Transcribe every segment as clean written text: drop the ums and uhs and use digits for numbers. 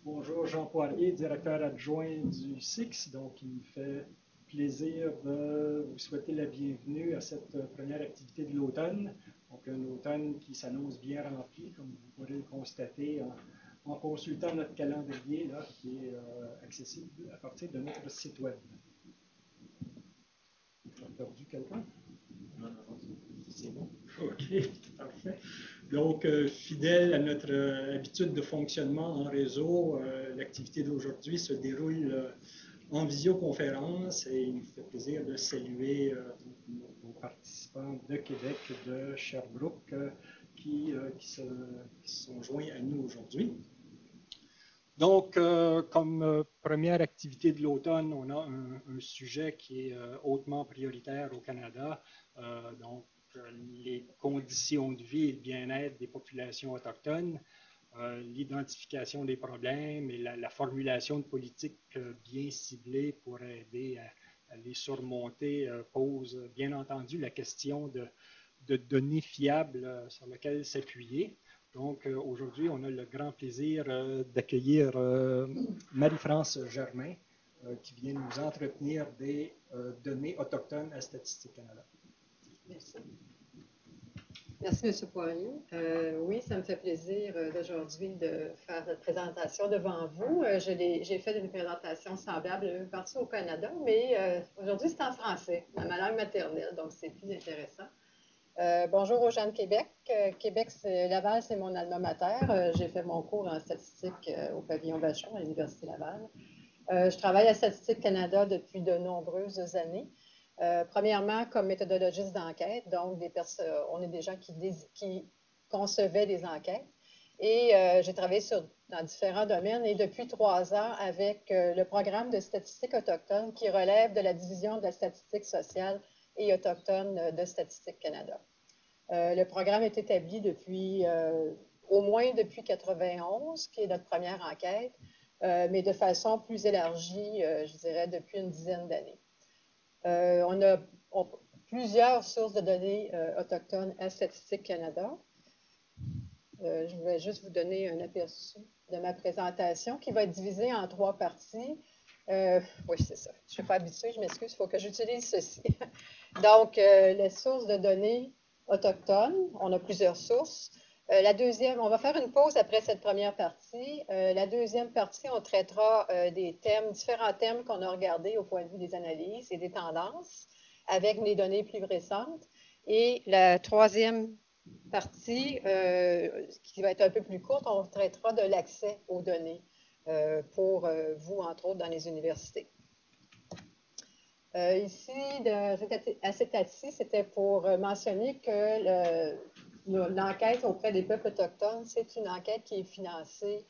Bonjour, Jean Poirier, directeur adjoint du SIX. Donc, il me fait plaisir de vous souhaiter la bienvenue à cette première activité de l'automne. Donc, un automne qui s'annonce bien rempli, comme vous pourrez le constater en consultant notre calendrier là, qui est accessible à partir de notre site web. J'ai perdu quelqu'un? Non, non, c'est bon. OK, parfait. Donc, fidèle à notre habitude de fonctionnement en réseau, l'activité d'aujourd'hui se déroule en visioconférence et il nous fait plaisir de saluer nos participants de Québec, de Sherbrooke, qui sont joints à nous aujourd'hui. Donc, comme première activité de l'automne, on a un sujet qui est hautement prioritaire au Canada, donc les conditions de vie et de bien-être des populations autochtones, l'identification des problèmes et la formulation de politiques bien ciblées pour aider à les surmonter pose bien entendu la question de données fiables sur lesquelles s'appuyer. Donc, aujourd'hui, on a le grand plaisir d'accueillir Marie-France Germain, qui vient nous entretenir des données autochtones à Statistique Canada. Merci. Merci, M. Poirier. Oui, ça me fait plaisir d'aujourd'hui de faire cette présentation devant vous. J'ai fait une présentation semblable partout au Canada, mais aujourd'hui, c'est en français, ma langue maternelle, donc c'est plus intéressant. Bonjour aux gens de Québec. Québec, Laval, c'est mon alma mater. J'ai fait mon cours en statistique au pavillon Vachon à l'Université Laval. Je travaille à Statistique Canada depuis de nombreuses années. Premièrement, comme méthodologiste d'enquête, donc on est des gens qui concevaient des enquêtes. Et j'ai travaillé dans différents domaines et depuis 3 ans avec le programme de statistique autochtone qui relève de la division de la statistique sociale et autochtone de Statistique Canada. Le programme est établi au moins depuis 1991, qui est notre première enquête, mais de façon plus élargie, je dirais, depuis une dizaine d'années. On a plusieurs sources de données autochtones à Statistique Canada. Je vais juste vous donner un aperçu de ma présentation qui va être divisée en 3 parties. Oui, c'est ça. Je ne suis pas habituée, je m'excuse, il faut que j'utilise ceci. Donc, les sources de données autochtones, on a plusieurs sources. La deuxième, on va faire une pause après cette première partie. La deuxième partie, on traitera différents thèmes qu'on a regardés au point de vue des analyses et des tendances avec les données plus récentes. Et la troisième partie, qui va être un peu plus courte, on traitera de l'accès aux données pour vous, entre autres, dans les universités. Ici, à cet assis, c'était pour mentionner que l'enquête auprès des peuples autochtones, c'est une enquête qui est financée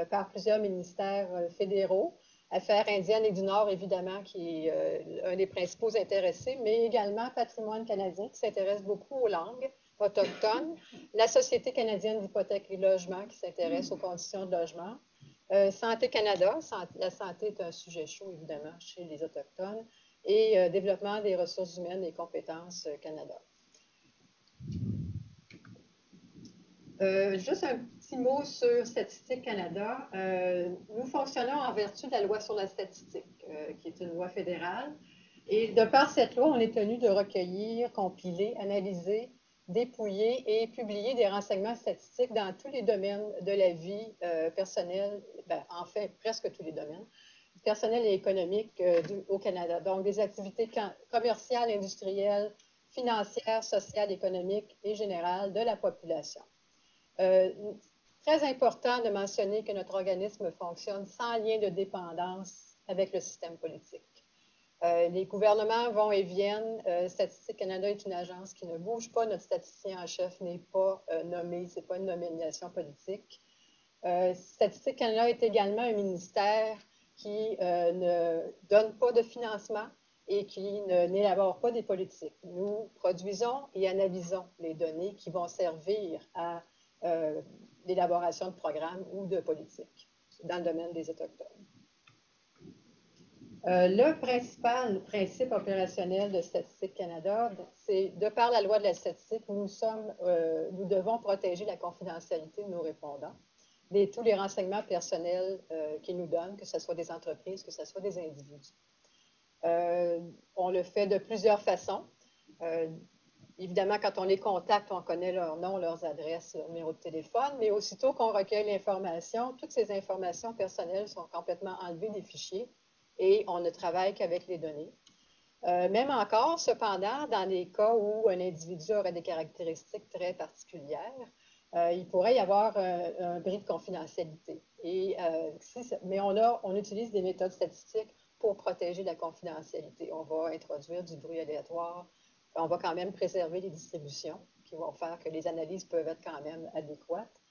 par plusieurs ministères fédéraux. Affaires indiennes et du Nord, évidemment, qui est un des principaux intéressés, mais également Patrimoine canadien, qui s'intéresse beaucoup aux langues autochtones, la Société canadienne d'hypothèques et logements, qui s'intéresse aux conditions de logement, Santé Canada, la santé est un sujet chaud, évidemment, chez les Autochtones, et Développement des ressources humaines et compétences Canada. Juste un petit mot sur Statistique Canada. Nous fonctionnons en vertu de la loi sur la statistique, qui est une loi fédérale. Et de par cette loi, on est tenu de recueillir, compiler, analyser, dépouiller et publier des renseignements statistiques dans tous les domaines de la vie personnelle, en fait, presque tous les domaines, personnels et économiques au Canada. Donc, des activités commerciales, industrielles, financières, sociales, économiques et générales de la population. Très important de mentionner que notre organisme fonctionne sans lien de dépendance avec le système politique. Les gouvernements vont et viennent. Statistique Canada est une agence qui ne bouge pas. Notre statisticien en chef n'est pas nommé. Ce n'est pas une nomination politique. Statistique Canada est également un ministère qui ne donne pas de financement et qui n'élabore pas des politiques. Nous produisons et analysons les données qui vont servir à l'élaboration de programmes ou de politiques dans le domaine des Autochtones. Le principal principe opérationnel de Statistique Canada, c'est de par la loi de la statistique, nous devons protéger la confidentialité de nos répondants. tous les renseignements personnels qu'ils nous donnent, que ce soit des entreprises, que ce soit des individus. On le fait de plusieurs façons. Évidemment, quand on les contacte, on connaît leur nom, leurs adresses, leur numéro de téléphone, mais aussitôt qu'on recueille l'information, toutes ces informations personnelles sont complètement enlevées des fichiers et on ne travaille qu'avec les données. Même encore, cependant, dans les cas où un individu aurait des caractéristiques très particulières, il pourrait y avoir un bris de confidentialité. Mais on utilise des méthodes statistiques pour protéger la confidentialité. On va introduire du bruit aléatoire. On va quand même préserver les distributions qui vont faire que les analyses peuvent être quand même adéquates.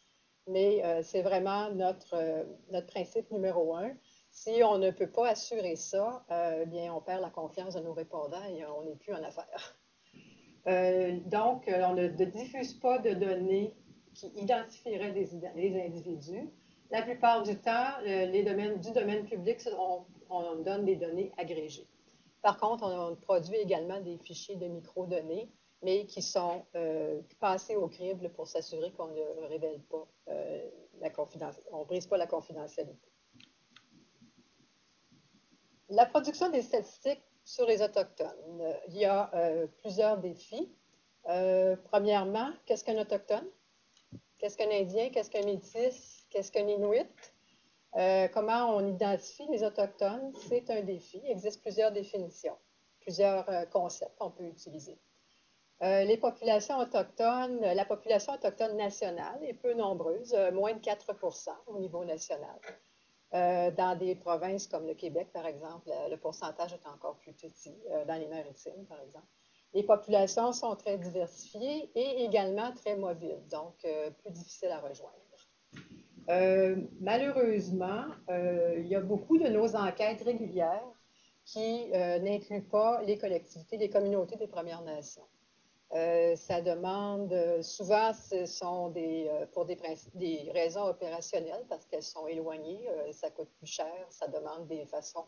Mais c'est vraiment notre principe numéro 1. Si on ne peut pas assurer ça, bien, on perd la confiance de nos répondants et on n'est plus en affaires. Donc, on ne diffuse pas de données qui identifieraient les individus. La plupart du temps, du domaine public, on donne des données agrégées. Par contre, on produit également des fichiers de microdonnées, mais qui sont passés au crible pour s'assurer qu'on ne révèle pas on ne brise pas la confidentialité. La production des statistiques sur les Autochtones. Il y a plusieurs défis. Premièrement, qu'est-ce qu'un Autochtone? Qu'est-ce qu'un Indien? Qu'est-ce qu'un Métis? Qu'est-ce qu'un Inuit? Comment on identifie les Autochtones? C'est un défi. Il existe plusieurs définitions, plusieurs concepts qu'on peut utiliser. Les populations autochtones, la population autochtone nationale est peu nombreuse, moins de 4% au niveau national. Dans des provinces comme le Québec, par exemple, le pourcentage est encore plus petit, dans les Maritimes, par exemple. Les populations sont très diversifiées et également très mobiles, donc plus difficiles à rejoindre. Malheureusement, il y a beaucoup de nos enquêtes régulières qui n'incluent pas les collectivités, les communautés des Premières Nations. Ça demande, souvent, ce sont pour des raisons opérationnelles parce qu'elles sont éloignées, ça coûte plus cher, ça demande des façons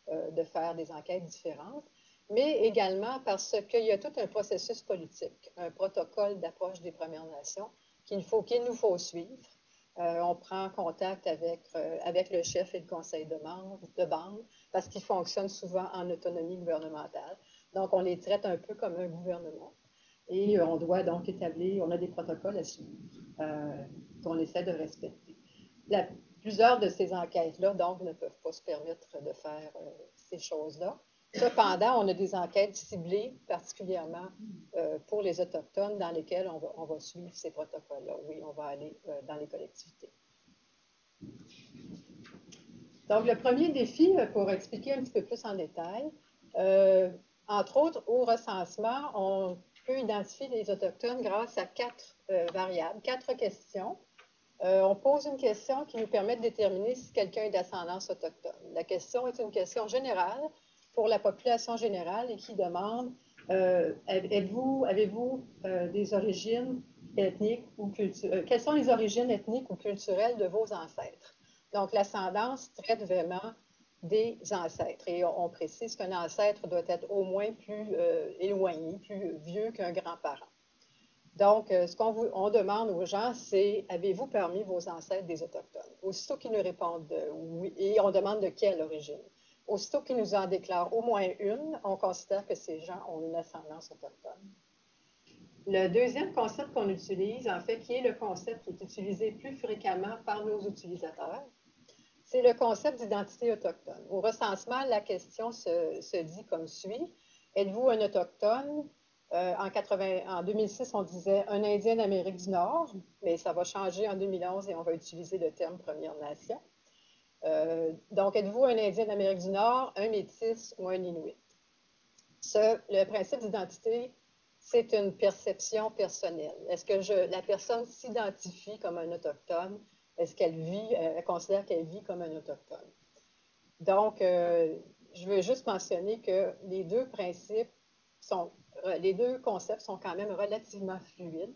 de faire des enquêtes différentes, mais également parce qu'il y a tout un processus politique, un protocole d'approche des Premières Nations qu'il nous faut suivre. On prend contact avec le chef et le conseil de bande parce qu'ils fonctionnent souvent en autonomie gouvernementale. Donc, on les traite un peu comme un gouvernement. Et on doit donc on a des protocoles à suivre qu'on essaie de respecter. Plusieurs de ces enquêtes-là, donc, ne peuvent pas se permettre de faire ces choses-là. Cependant, on a des enquêtes ciblées particulièrement pour les Autochtones dans lesquelles on va suivre ces protocoles-là. Oui, on va aller dans les collectivités. Donc, le premier défi, pour expliquer un petit peu plus en détail, entre autres, au recensement, on peut identifier les Autochtones grâce à 4 variables, 4 questions. On pose une question qui nous permet de déterminer si quelqu'un est d'ascendance autochtone. La question est une question générale pour la population générale et qui demande avez-vous des origines ethniques ou culturelles? Quelles sont les origines ethniques ou culturelles de vos ancêtres? Donc, l'ascendance traite vraiment des ancêtres. Et on précise qu'un ancêtre doit être au moins plus éloigné, plus vieux qu'un grand-parent. Donc, ce qu'on demande aux gens, c'est avez-vous parmi vos ancêtres des Autochtones? Aussitôt qu'ils nous répondent oui, et on demande de quelle origine. Aussitôt qu'ils nous en déclarent au moins une, on considère que ces gens ont une ascendance autochtone. Le deuxième concept qu'on utilise, en fait, qui est le concept qui est utilisé plus fréquemment par nos utilisateurs, c'est le concept d'identité autochtone. Au recensement, la question se dit comme suit. Êtes-vous un autochtone? En 2006, on disait un Indien d'Amérique du Nord, mais ça va changer en 2011 et on va utiliser le terme Première Nation. Donc, êtes-vous un Indien d'Amérique du Nord, un Métis ou un Inuit? Le principe d'identité, c'est une perception personnelle. Est-ce que la personne s'identifie comme un autochtone? Est-ce elle considère qu'elle vit comme un autochtone? Donc, je veux juste mentionner que les deux concepts sont quand même relativement fluides.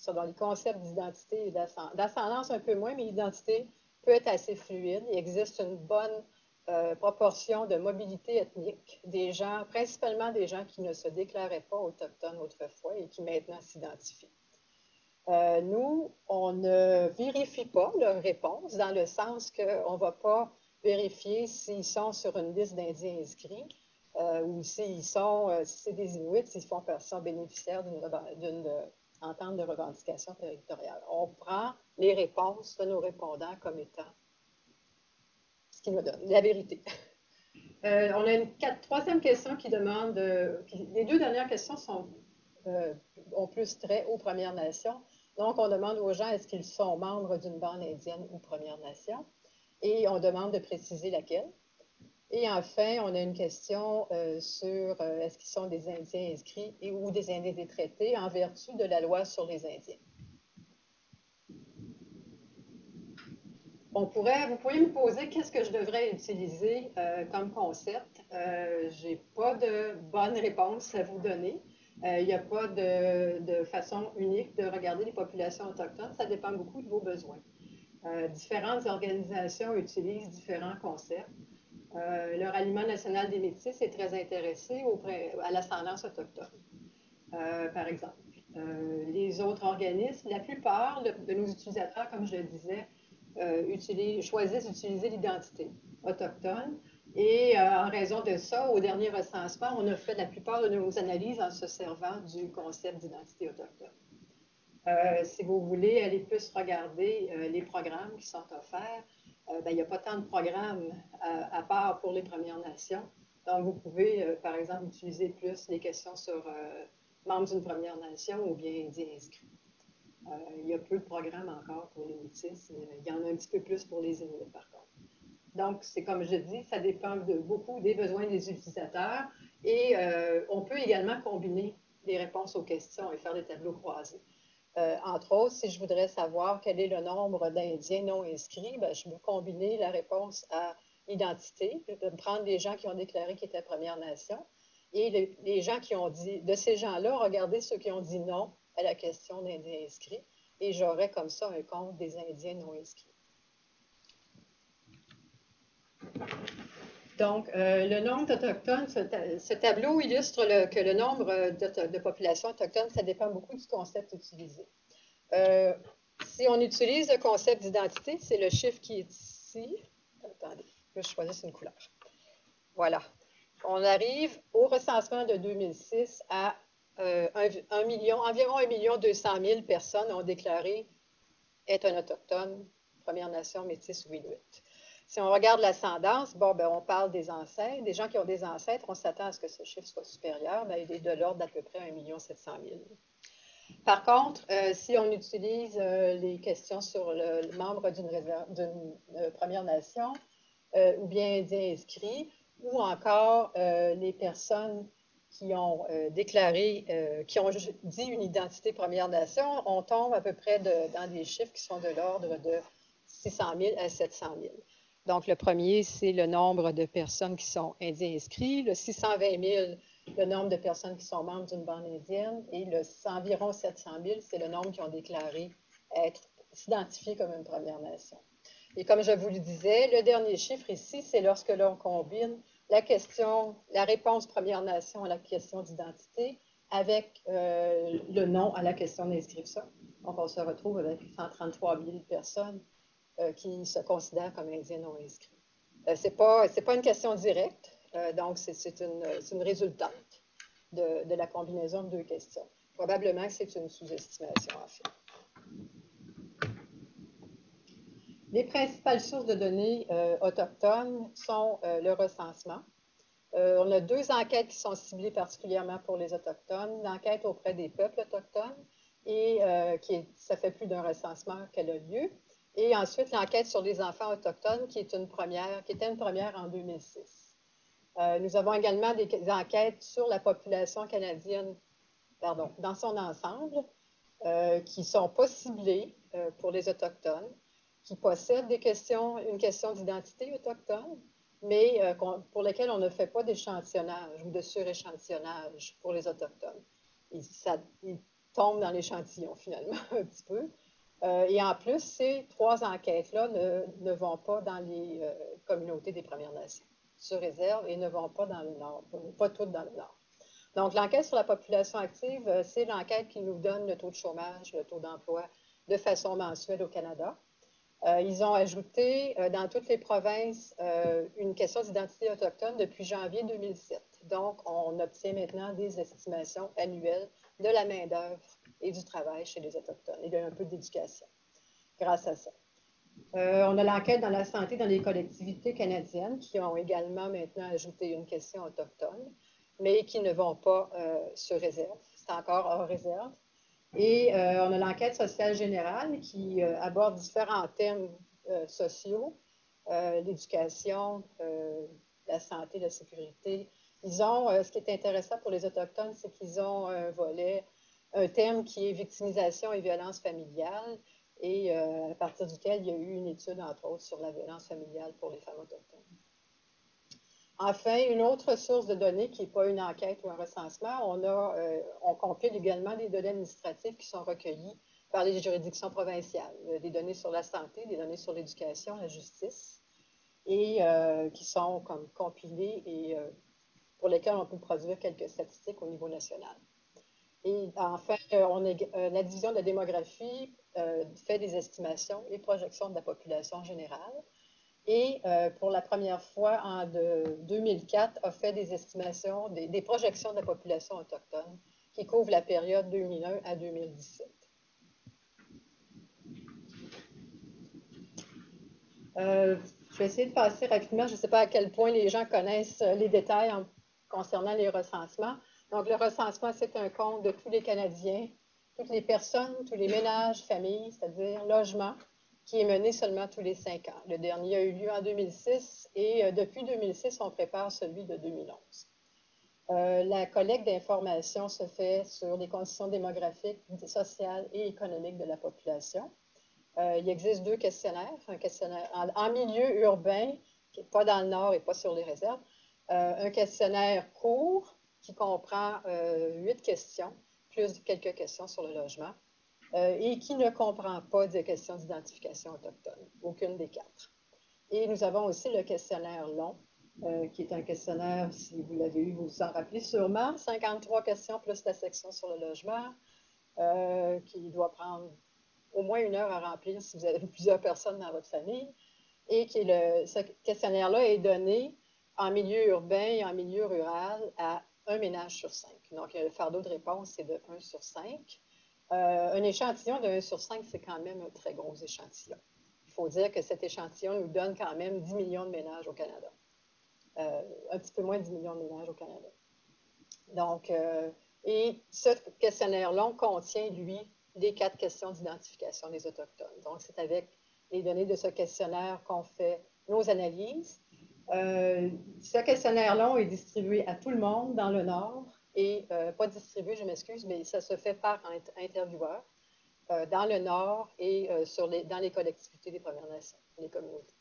Dans les concepts d'identité et d'ascendance un peu moins, mais l'identité peut être assez fluide. Il existe une bonne proportion de mobilité ethnique, principalement des gens qui ne se déclaraient pas autochtones autrefois et qui maintenant s'identifient. Nous, on ne vérifie pas leurs réponses dans le sens qu'on ne va pas vérifier s'ils sont sur une liste d'Indiens inscrits ou s'ils sont, si c'est des Inuits, s'ils sont bénéficiaires d'une entente de revendication territoriale. On prend les réponses de nos répondants comme étant ce qu'ils nous donnent, la vérité. On a une troisième question qui demande, les deux dernières questions ont plus trait aux Premières Nations. Donc, on demande aux gens est-ce qu'ils sont membres d'une bande indienne ou Première Nation et on demande de préciser laquelle. Et enfin, on a une question sur est-ce qu'ils sont des Indiens inscrits ou des Indiens détraités en vertu de la loi sur les Indiens. Vous pourriez me poser qu'est-ce que je devrais utiliser comme concept. Je n'ai pas de bonne réponse à vous donner. Il n'y a pas de façon unique de regarder les populations autochtones. Ça dépend beaucoup de vos besoins. Différentes organisations utilisent différents concepts. Le Ralliement national des Métis est très intéressé à l'ascendance autochtone, par exemple. Les autres organismes, la plupart de nos utilisateurs, comme je le disais, choisissent d'utiliser l'identité autochtone. Et en raison de ça, au dernier recensement, on a fait la plupart de nos analyses en se servant du concept d'identité autochtone. Si vous voulez aller plus regarder les programmes qui sont offerts, il n'y a pas tant de programmes à part pour les Premières Nations. Donc, vous pouvez, par exemple, utiliser plus les questions sur membres d'une Première Nation ou bien Indiens inscrits. Il y a peu de programmes encore pour les Métis, mais il y en a un petit peu plus pour les Inuits, par contre. Donc, c'est comme je dis, ça dépend beaucoup des besoins des utilisateurs et on peut également combiner les réponses aux questions et faire des tableaux croisés. Entre autres, si je voudrais savoir quel est le nombre d'Indiens non inscrits, je peux combiner la réponse à l'identité. Je peux prendre les gens qui ont déclaré qu'ils étaient Première Nation et les gens qui ont dit, de ces gens-là, regarder ceux qui ont dit non à la question d'Indiens inscrits et j'aurais comme ça un compte des Indiens non inscrits. Donc, le nombre d'Autochtones, ce tableau illustre que le nombre de populations autochtones, ça dépend beaucoup du concept utilisé. Si on utilise le concept d'identité, c'est le chiffre qui est ici. Attendez, je choisis une couleur. Voilà. On arrive au recensement de 2006 à environ 1 200 000 personnes ont déclaré être un autochtone, Première Nation, Métis ou Inuit. Si on regarde l'ascendance, on parle des ancêtres. Des gens qui ont des ancêtres, on s'attend à ce que ce chiffre soit supérieur, mais il est de l'ordre d'à peu près 1 700 000. Par contre, si on utilise les questions sur le membre d'une Première Nation, ou bien Indiens inscrits, ou encore les personnes qui ont déclaré, qui ont dit une identité Première Nation, on tombe à peu près dans des chiffres qui sont de l'ordre de 600 000 à 700 000. Donc, le premier, c'est le nombre de personnes qui sont Indiens inscrits. Le 620 000, le nombre de personnes qui sont membres d'une bande indienne. Et environ 700 000, c'est le nombre qui ont déclaré s'identifier comme une Première Nation. Et comme je vous le disais, le dernier chiffre ici, c'est lorsque l'on combine la réponse Première Nation à la question d'identité avec le nom à la question d'inscription. Donc, on se retrouve avec 133 000 personnes qui se considèrent comme Indiens non inscrits. Ce n'est pas une question directe, donc c'est une résultante de la combinaison de deux questions. Probablement que c'est une sous-estimation, en fait. Les principales sources de données autochtones sont le recensement. On a 2 enquêtes qui sont ciblées particulièrement pour les Autochtones. L'enquête auprès des peuples autochtones, et ça fait plus d'un recensement qu'elle a lieu. Et ensuite, l'enquête sur les enfants autochtones, qui était une première en 2006. Nous avons également des enquêtes sur la population canadienne, dans son ensemble, qui ne sont pas ciblées pour les Autochtones, qui possèdent une question d'identité autochtone, mais pour lesquelles on ne fait pas d'échantillonnage ou de suréchantillonnage pour les Autochtones. Ils tombent dans l'échantillon, finalement, un petit peu. Et en plus, ces 3 enquêtes-là ne vont pas dans les communautés des Premières Nations, sur réserve, et ne vont pas dans le Nord, pas toutes dans le Nord. Donc, l'enquête sur la population active, c'est l'enquête qui nous donne le taux de chômage, le taux d'emploi de façon mensuelle au Canada. Ils ont ajouté dans toutes les provinces une question d'identité autochtone depuis janvier 2007. Donc, on obtient maintenant des estimations annuelles de la main-d'œuvre et du travail chez les Autochtones. Il y a un peu d'éducation grâce à ça. On a l'enquête dans la santé dans les collectivités canadiennes qui ont également maintenant ajouté une question autochtone, mais qui ne vont pas sur réserve. C'est encore hors réserve. Et on a l'enquête sociale générale qui aborde différents thèmes sociaux, l'éducation, la santé, la sécurité. Ils ont, ce qui est intéressant pour les Autochtones, c'est qu'ils ont un volet, un thème qui est victimisation et violence familiale, et à partir duquel il y a eu une étude, entre autres, sur la violence familiale pour les femmes autochtones. Enfin, une autre source de données qui n'est pas une enquête ou un recensement, on compile également des données administratives qui sont recueillies par les juridictions provinciales, des données sur la santé, des données sur l'éducation, la justice, et qui sont comme compilées et pour lesquelles on peut produire quelques statistiques au niveau national. Et enfin, la division de la démographie fait des estimations et projections de la population générale. Et pour la première fois, en 2004, a fait des estimations, des projections de la population autochtone qui couvrent la période 2001 à 2017. Je vais essayer de passer rapidement. Je ne sais pas à quel point les gens connaissent les détails concernant les recensements. Donc, le recensement, c'est un compte de tous les Canadiens, toutes les personnes, tous les ménages, familles, c'est-à-dire logements, qui est mené seulement tous les 5 ans. Le dernier a eu lieu en 2006 et depuis 2006, on prépare celui de 2011. La collecte d'informations se fait sur les conditions démographiques, sociales et économiques de la population. Il existe 2 questionnaires, un questionnaire en milieu urbain, qui n'est pas dans le nord et pas sur les réserves, un questionnaire court qui comprend 8 questions, plus quelques questions sur le logement, et qui ne comprend pas des questions d'identification autochtone, aucune des 4. Et nous avons aussi le questionnaire long, qui est un questionnaire, si vous l'avez eu, vous vous en rappelez sûrement, 53 questions plus la section sur le logement, qui doit prendre au moins 1 heure à remplir si vous avez plusieurs personnes dans votre famille. Et ce questionnaire-là est donné en milieu urbain et en milieu rural à un ménage sur 5. Donc, le fardeau de réponse, c'est de 1 sur 5. Un échantillon de 1 sur 5, c'est quand même un très gros échantillon. Il faut dire que cet échantillon nous donne quand même 10 millions de ménages au Canada. Un petit peu moins de 10 millions de ménages au Canada. Donc, et ce questionnaire long contient, lui, les 4 questions d'identification des Autochtones. Donc, c'est avec les données de ce questionnaire qu'on fait nos analyses. Ce questionnaire long est distribué à tout le monde dans le Nord et pas distribué, je m'excuse, mais ça se fait par intervieweur dans le Nord et dans les collectivités des Premières Nations, les communautés.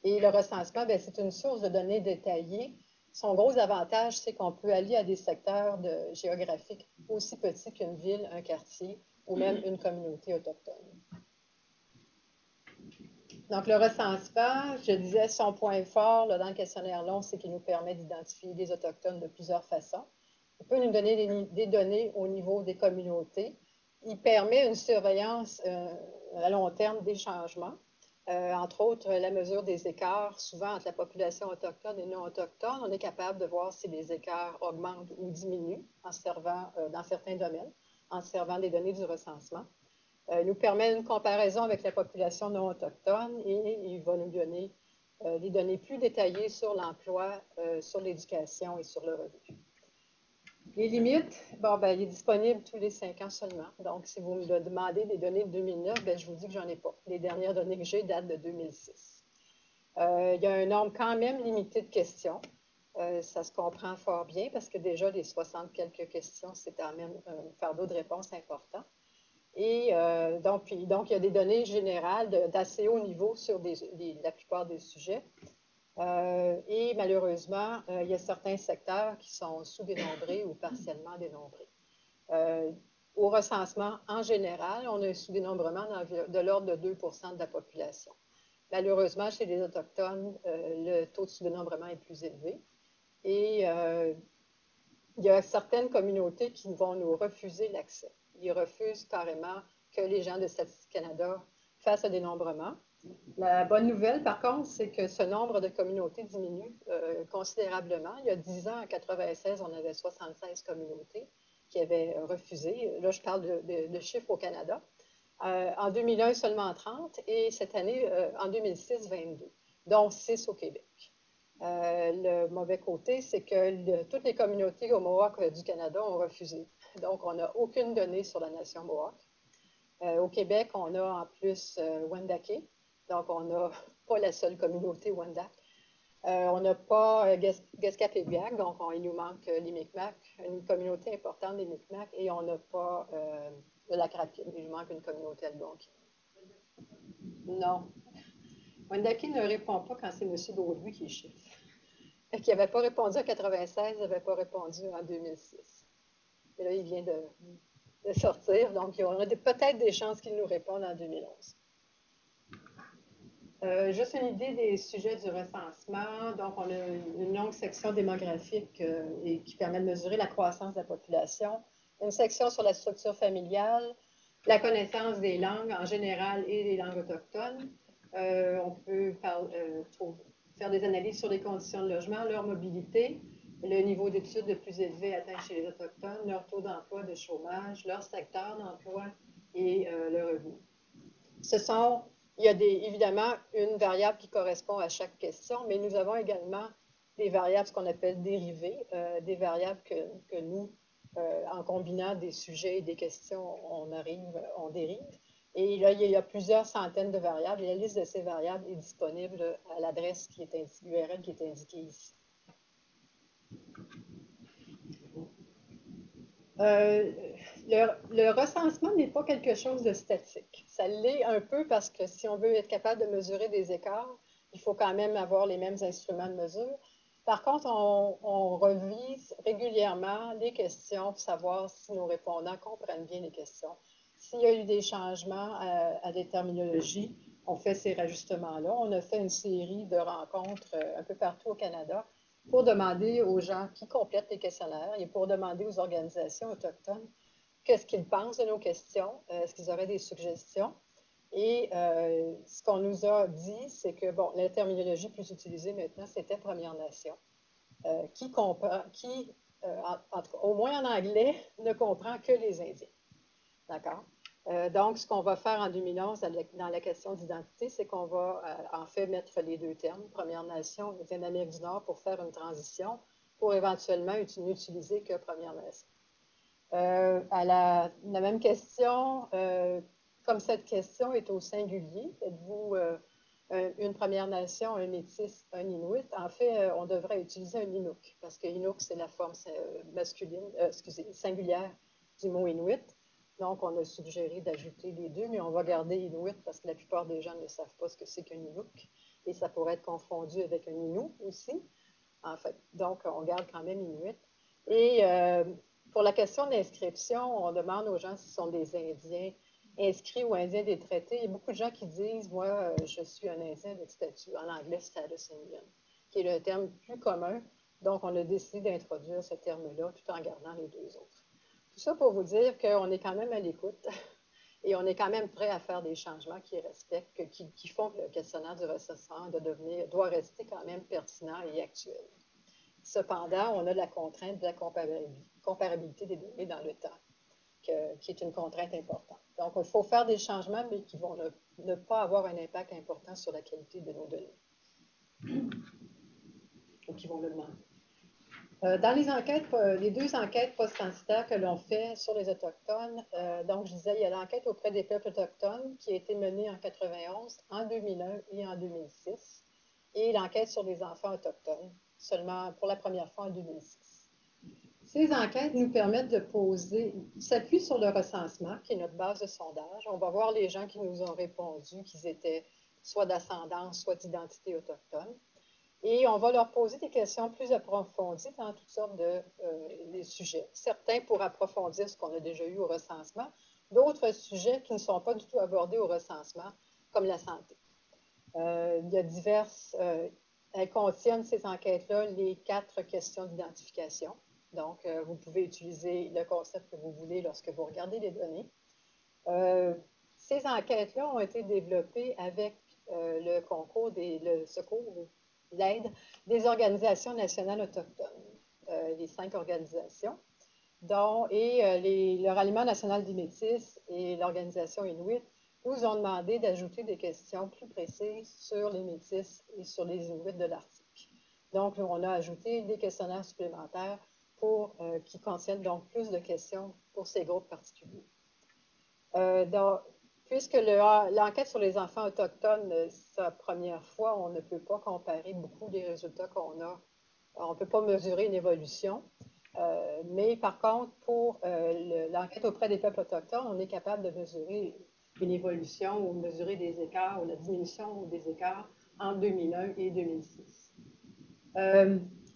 Et le recensement, c'est une source de données détaillées. Son gros avantage, c'est qu'on peut aller à des secteurs géographiques aussi petits qu'une ville, un quartier ou même une communauté autochtone. Donc, le recensement, je disais, son point fort dans le questionnaire long, c'est qu'il nous permet d'identifier les Autochtones de plusieurs façons. Il peut nous donner des données au niveau des communautés. Il permet une surveillance à long terme des changements. Entre autres, la mesure des écarts, souvent entre la population autochtone et non autochtone, on est capable de voir si les écarts augmentent ou diminuent en servant, dans certains domaines, en servant des données du recensement. Il nous permet une comparaison avec la population non autochtone et il va nous donner des données plus détaillées sur l'emploi, sur l'éducation et sur le revenu. Les limites, il est disponible tous les 5 ans seulement. Donc, si vous me demandez des données de 2009, je vous dis que j'en ai pas. Les dernières données que j'ai datent de 2006. Il y a un nombre quand même limité de questions. Ça se comprend fort bien parce que déjà, les 60 quelques questions, c'est quand même un fardeau de réponse important. Et donc, il y a des données générales d'assez haut niveau sur la plupart des sujets. Et malheureusement, il y a certains secteurs qui sont sous-dénombrés ou partiellement dénombrés. Au recensement, en général, on a un sous-dénombrement de l'ordre de 2 % de la population. Malheureusement, chez les Autochtones, le taux de sous-dénombrement est plus élevé. Et il y a certaines communautés qui vont nous refuser l'accès. Ils refusent carrément que les gens de Statistique Canada fassent un dénombrement. La bonne nouvelle, par contre, c'est que ce nombre de communautés diminue considérablement. Il y a 10 ans, en 1996, on avait 76 communautés qui avaient refusé. Là, je parle de chiffres au Canada. En 2001, seulement 30, et cette année, en 2006, 22, dont 6 au Québec. Le mauvais côté, c'est que toutes les communautés au Mohawk du Canada ont refusé. Donc, on n'a aucune donnée sur la nation Mohawk. Au Québec, on a en plus Wendake. Donc, on n'a pas la seule communauté Wendat. On n'a pas Guescapébiac, donc il nous manque les Micmacs, une communauté importante des Micmacs, et on n'a pas le Lac-Rapide, il nous manque une communauté algonquine. Non. Wendake ne répond pas quand c'est M. Baudouin qui chiffre. Qui n'avait pas répondu en 1996, il n'avait pas répondu en 2006. Et là, il vient de sortir, donc on a peut-être des chances qu'il nous réponde en 2011. Juste une idée des sujets du recensement. Donc, on a une longue section démographique et qui permet de mesurer la croissance de la population. Une section sur la structure familiale, la connaissance des langues en général et des langues autochtones. On peut faire des analyses sur les conditions de logement, leur mobilité, le niveau d'études le plus élevé atteint chez les Autochtones, leur taux d'emploi, de chômage, leur secteur d'emploi et le revenu. Il y a évidemment une variable qui correspond à chaque question, mais nous avons également des variables, ce qu'on appelle dérivées, des variables que nous, en combinant des sujets et des questions, on dérive. Et là, il y a plusieurs centaines de variables, et la liste de ces variables est disponible à l'adresse URL qui est indiquée ici. Le recensement n'est pas quelque chose de statique. Ça l'est un peu parce que si on veut être capable de mesurer des écarts, il faut quand même avoir les mêmes instruments de mesure. Par contre, on revise régulièrement les questions pour savoir si nos répondants comprennent bien les questions. S'il y a eu des changements à des terminologies, on fait ces rajustements-là. On a fait une série de rencontres un peu partout au Canada pour demander aux gens qui complètent les questionnaires et pour demander aux organisations autochtones qu'est-ce qu'ils pensent de nos questions, est-ce qu'ils auraient des suggestions. Et ce qu'on nous a dit, c'est que, bon, la terminologie plus utilisée maintenant, c'était Première Nation, qui en tout cas, au moins en anglais, ne comprend que les Indiens. D'accord? Donc, ce qu'on va faire en 2011 dans la question d'identité, c'est qu'on va en fait mettre les deux termes, Première Nation et d'Amérique du Nord, pour faire une transition, pour éventuellement n'utiliser que Première Nation. À la même question, comme cette question est au singulier, êtes-vous une Première Nation, un Métis, un Inuit? En fait, on devrait utiliser un Inuk, parce que Inuk, c'est la forme singulière du mot Inuit. Donc, on a suggéré d'ajouter les deux, mais on va garder Inuit parce que la plupart des gens ne savent pas ce que c'est qu'un Inuk. Et ça pourrait être confondu avec un Inou aussi, en fait. Donc, on garde quand même Inuit. Et pour la question d'inscription, on demande aux gens s'ils sont des Indiens inscrits ou Indiens des traités. Il y a beaucoup de gens qui disent, moi, je suis un Indien avec statut, en anglais, status Indian, qui est le terme plus commun. Donc, on a décidé d'introduire ce terme-là tout en gardant les deux autres. Tout ça pour vous dire qu'on est quand même à l'écoute et on est quand même prêt à faire des changements qui respectent, qui font que le questionnaire du recensement doit rester quand même pertinent et actuel. Cependant, on a la contrainte de la comparabilité des données dans le temps, qui est une contrainte importante. Donc, il faut faire des changements, mais qui vont ne pas avoir un impact important sur la qualité de nos données, ou qui vont le demander. Dans les deux enquêtes post-censitaires que l'on fait sur les Autochtones, donc je disais, il y a l'enquête auprès des peuples autochtones qui a été menée en 1991, en 2001 et en 2006, et l'enquête sur les enfants autochtones, seulement pour la première fois en 2006. Ces enquêtes nous permettent de s'appuient sur le recensement, qui est notre base de sondage. On va voir les gens qui nous ont répondu qu'ils étaient soit d'ascendance, soit d'identité autochtone. Et on va leur poser des questions plus approfondies dans toutes sortes de sujets. Certains pour approfondir ce qu'on a déjà eu au recensement, d'autres sujets qui ne sont pas du tout abordés au recensement, comme la santé. Il y a elles contiennent, ces enquêtes-là, les 4 questions d'identification. Donc, vous pouvez utiliser le concept que vous voulez lorsque vous regardez les données. Ces enquêtes-là ont été développées avec le concours, le secours, l'aide des organisations nationales autochtones, les 5 organisations, dont le Ralliement national des Métis et l'organisation Inuit nous ont demandé d'ajouter des questions plus précises sur les Métis et sur les Inuits de l'Arctique. Donc, on a ajouté des questionnaires supplémentaires qui contiennent donc plus de questions pour ces groupes particuliers. Puisque l'enquête sur les enfants autochtones, c'est la première fois, on ne peut pas comparer beaucoup des résultats qu'on a. On ne peut pas mesurer une évolution. Mais par contre, pour l'enquête auprès des peuples autochtones, on est capable de mesurer une évolution ou mesurer des écarts ou la diminution des écarts entre 2001 et 2006.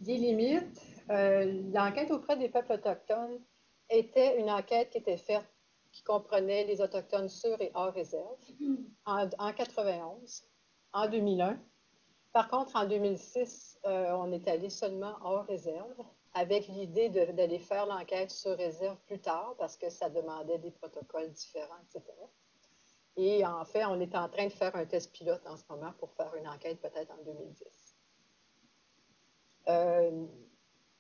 Des limites, l'enquête auprès des peuples autochtones était une enquête qui était faite, qui comprenait les Autochtones sur et hors réserve, en 1991, en 2001. Par contre, en 2006, on est allé seulement hors réserve, avec l'idée d'aller faire l'enquête sur réserve plus tard, parce que ça demandait des protocoles différents, etc. Et en fait, on est en train de faire un test pilote en ce moment pour faire une enquête peut-être en 2010.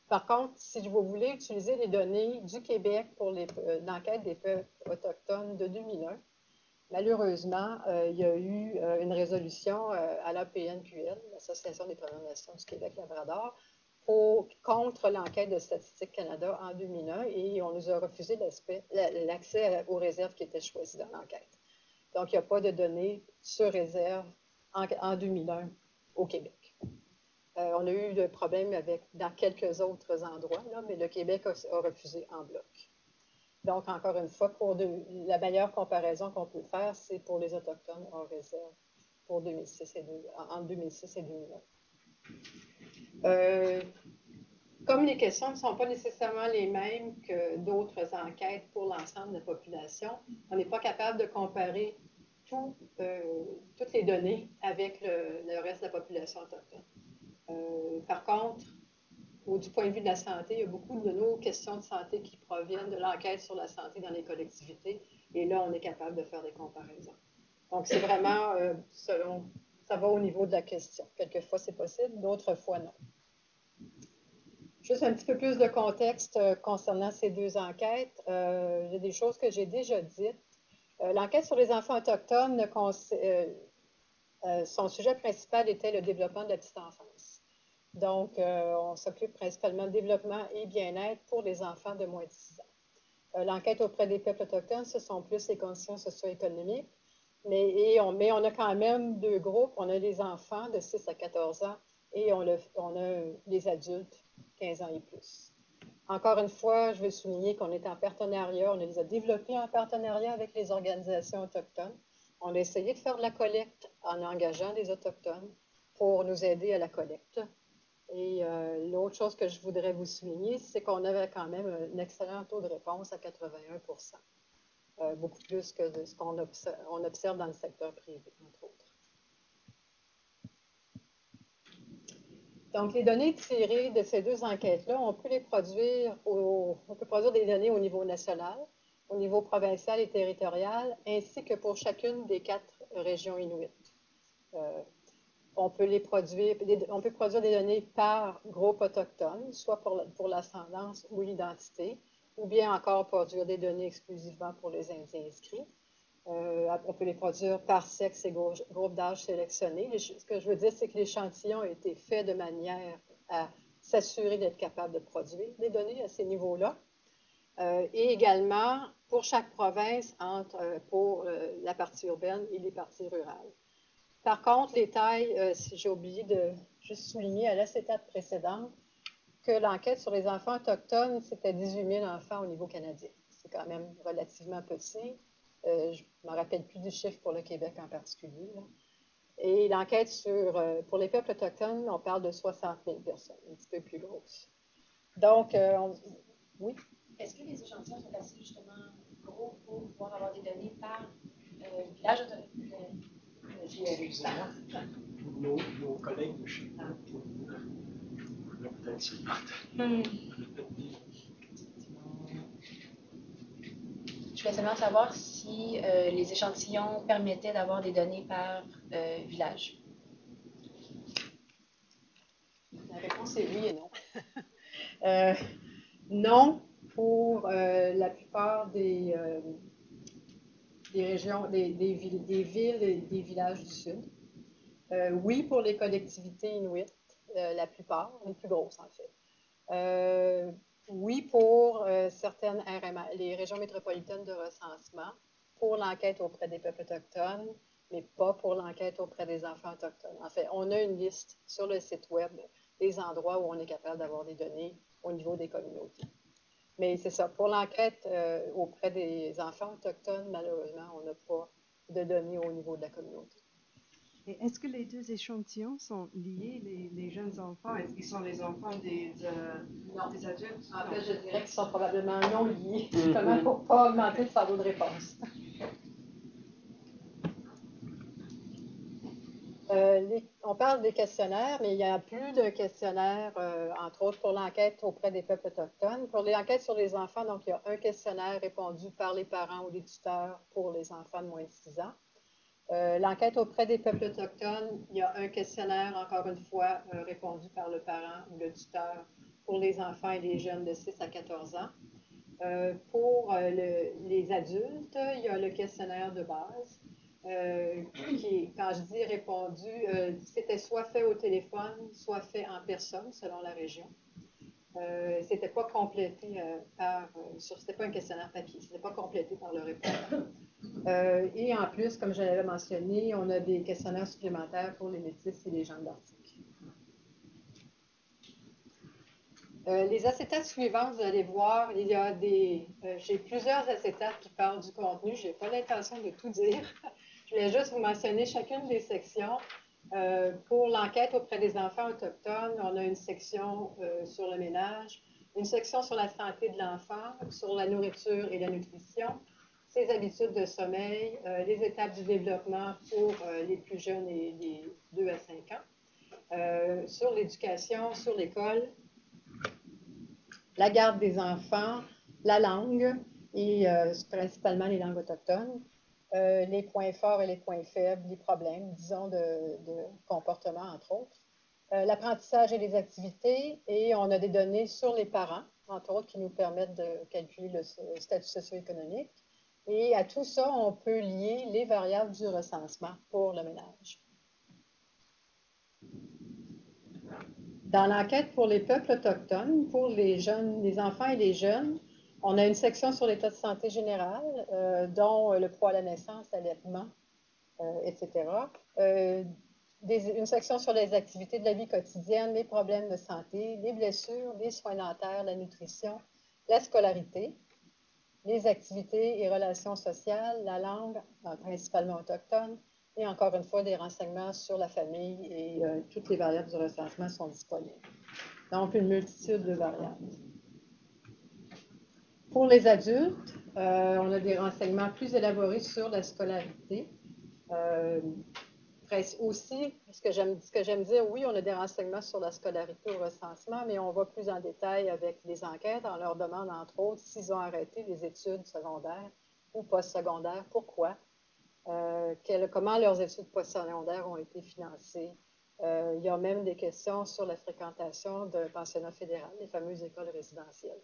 Par contre, si vous voulez utiliser les données du Québec pour l'enquête des peuples autochtones de 2001, malheureusement, il y a eu une résolution à l'APNQL, l'Association des Premières Nations du Québec-Labrador, contre l'enquête de Statistique Canada en 2001 et on nous a refusé l'accès aux réserves qui étaient choisies dans l'enquête. Donc, il n'y a pas de données sur réserve en 2001 au Québec. On a eu des problèmes dans quelques autres endroits, là, mais le Québec a refusé en bloc. Donc, encore une fois, la meilleure comparaison qu'on peut faire, c'est pour les Autochtones hors réserve pour entre 2006 et 2001. Comme les questions ne sont pas nécessairement les mêmes que d'autres enquêtes pour l'ensemble de la population, on n'est pas capable de comparer toutes les données avec le reste de la population autochtone. Par contre, du point de vue de la santé, il y a beaucoup de nos questions de santé qui proviennent de l'enquête sur la santé dans les collectivités. Et là, on est capable de faire des comparaisons. Donc, c'est vraiment ça va au niveau de la question. Quelquefois, c'est possible, d'autres fois, non. Juste un petit peu plus de contexte concernant ces 2 enquêtes. Il y a des choses que j'ai déjà dites. L'enquête sur les enfants autochtones, son sujet principal était le développement de la petite enfance. Donc, on s'occupe principalement de développement et bien-être pour les enfants de moins de 6 ans. L'enquête auprès des peuples autochtones, ce sont plus les conditions socio-économiques, mais on a quand même 2 groupes. On a les enfants de 6 à 14 ans et on a les adultes 15 ans et plus. Encore une fois, je veux souligner qu'on est en partenariat, on les a développés en partenariat avec les organisations autochtones. On a essayé de faire de la collecte en engageant des Autochtones pour nous aider à la collecte. Et l'autre chose que je voudrais vous souligner, c'est qu'on avait quand même un excellent taux de réponse à 81%, beaucoup plus que ce qu'on observe dans le secteur privé, entre autres. Donc, les données tirées de ces 2 enquêtes-là, on peut produire des données au niveau national, au niveau provincial et territorial, ainsi que pour chacune des 4 régions inuites. On peut produire des données par groupe autochtone, soit pour l'ascendance ou l'identité, ou bien encore produire des données exclusivement pour les Indiens inscrits. On peut les produire par sexe et groupe d'âge sélectionné. Ce que je veux dire, c'est que l'échantillon a été fait de manière à s'assurer d'être capable de produire des données à ces niveaux-là. Et également, pour chaque province, pour la partie urbaine et les parties rurales. Par contre, les tailles, si j'ai oublié de juste souligner à l'acétate précédente, que l'enquête sur les enfants autochtones, c'était 18 000 enfants au niveau canadien. C'est quand même relativement petit. Je ne me rappelle plus du chiffre pour le Québec en particulier. Là. Et l'enquête pour les peuples autochtones, on parle de 60 000 personnes, un petit peu plus grosse. Donc, oui? Est-ce que les échantillons sont assez justement gros pour pouvoir avoir des données par village autochtone? Nos collègues de chez nous pourraient peut-être se parler. voulais seulement savoir si les échantillons permettaient d'avoir des données par village. La réponse est oui et non. Non pour la plupart des régions, des villes et des villages du Sud. Oui pour les collectivités inuites, la plupart, les plus grosses en fait. Oui pour certaines RMA, les régions métropolitaines de recensement, pour l'enquête auprès des peuples autochtones, mais pas pour l'enquête auprès des enfants autochtones. En fait, on a une liste sur le site web des endroits où on est capable d'avoir des données au niveau des communautés. Mais c'est ça, pour l'enquête auprès des enfants autochtones, malheureusement, on n'a pas de données au niveau de la communauté. Et est-ce que les deux échantillons sont liés, les jeunes enfants? Est-ce qu'ils sont les enfants des adultes? En fait, je dirais qu'ils sont probablement non liés, justement pour ne pas augmenter le fardeau de réponse. On parle des questionnaires, mais il y a plus de questionnaires, entre autres pour l'enquête auprès des peuples autochtones. Pour l'enquête sur les enfants, donc il y a un questionnaire répondu par les parents ou les tuteurs pour les enfants de moins de 6 ans. L'enquête auprès des peuples autochtones, il y a un questionnaire, encore une fois, répondu par le parent ou le tuteur pour les enfants et les jeunes de 6 à 14 ans. Pour les adultes, il y a le questionnaire de base, qui, quand je dis répondu, c'était soit fait au téléphone, soit fait en personne, selon la région. C'était pas complété c'était pas un questionnaire papier, c'était pas complété par le répondant. Et en plus, comme je l'avais mentionné, on a des questionnaires supplémentaires pour les métis et les gens de l'Arctique. Les acétates suivants, vous allez voir, il y a j'ai plusieurs acétates qui parlent du contenu. Je n'ai pas l'intention de tout dire. Je voulais juste vous mentionner chacune des sections. Pour l'enquête auprès des enfants autochtones, on a une section sur le ménage, une section sur la santé de l'enfant, sur la nourriture et la nutrition, ses habitudes de sommeil, les étapes du développement pour les plus jeunes et les 2 à 5 ans, sur l'éducation, sur l'école, la garde des enfants, la langue, et principalement les langues autochtones, les points forts et les points faibles, les problèmes, disons, de comportement, entre autres, l'apprentissage et les activités, et on a des données sur les parents, entre autres, qui nous permettent de calculer le statut socio-économique. Et à tout ça, on peut lier les variables du recensement pour le ménage. Dans l'enquête pour les peuples autochtones, pour les jeunes, les enfants et les jeunes, on a une section sur l'état de santé général, dont le poids à la naissance, l'allaitement, etc. Une section sur les activités de la vie quotidienne, les problèmes de santé, les blessures, les soins dentaires, la nutrition, la scolarité, les activités et relations sociales, la langue, principalement autochtone, et encore une fois, des renseignements sur la famille et toutes les variables du recensement sont disponibles. Donc, une multitude de variables. Pour les adultes, on a des renseignements plus élaborés sur la scolarité. Aussi, ce que j'aime dire, oui, on a des renseignements sur la scolarité au recensement, mais on va plus en détail avec les enquêtes. On leur demande, entre autres, s'ils ont arrêté les études secondaires ou postsecondaires, pourquoi, comment leurs études postsecondaires ont été financées. Il y a même des questions sur la fréquentation d'un pensionnat fédéral, les fameuses écoles résidentielles.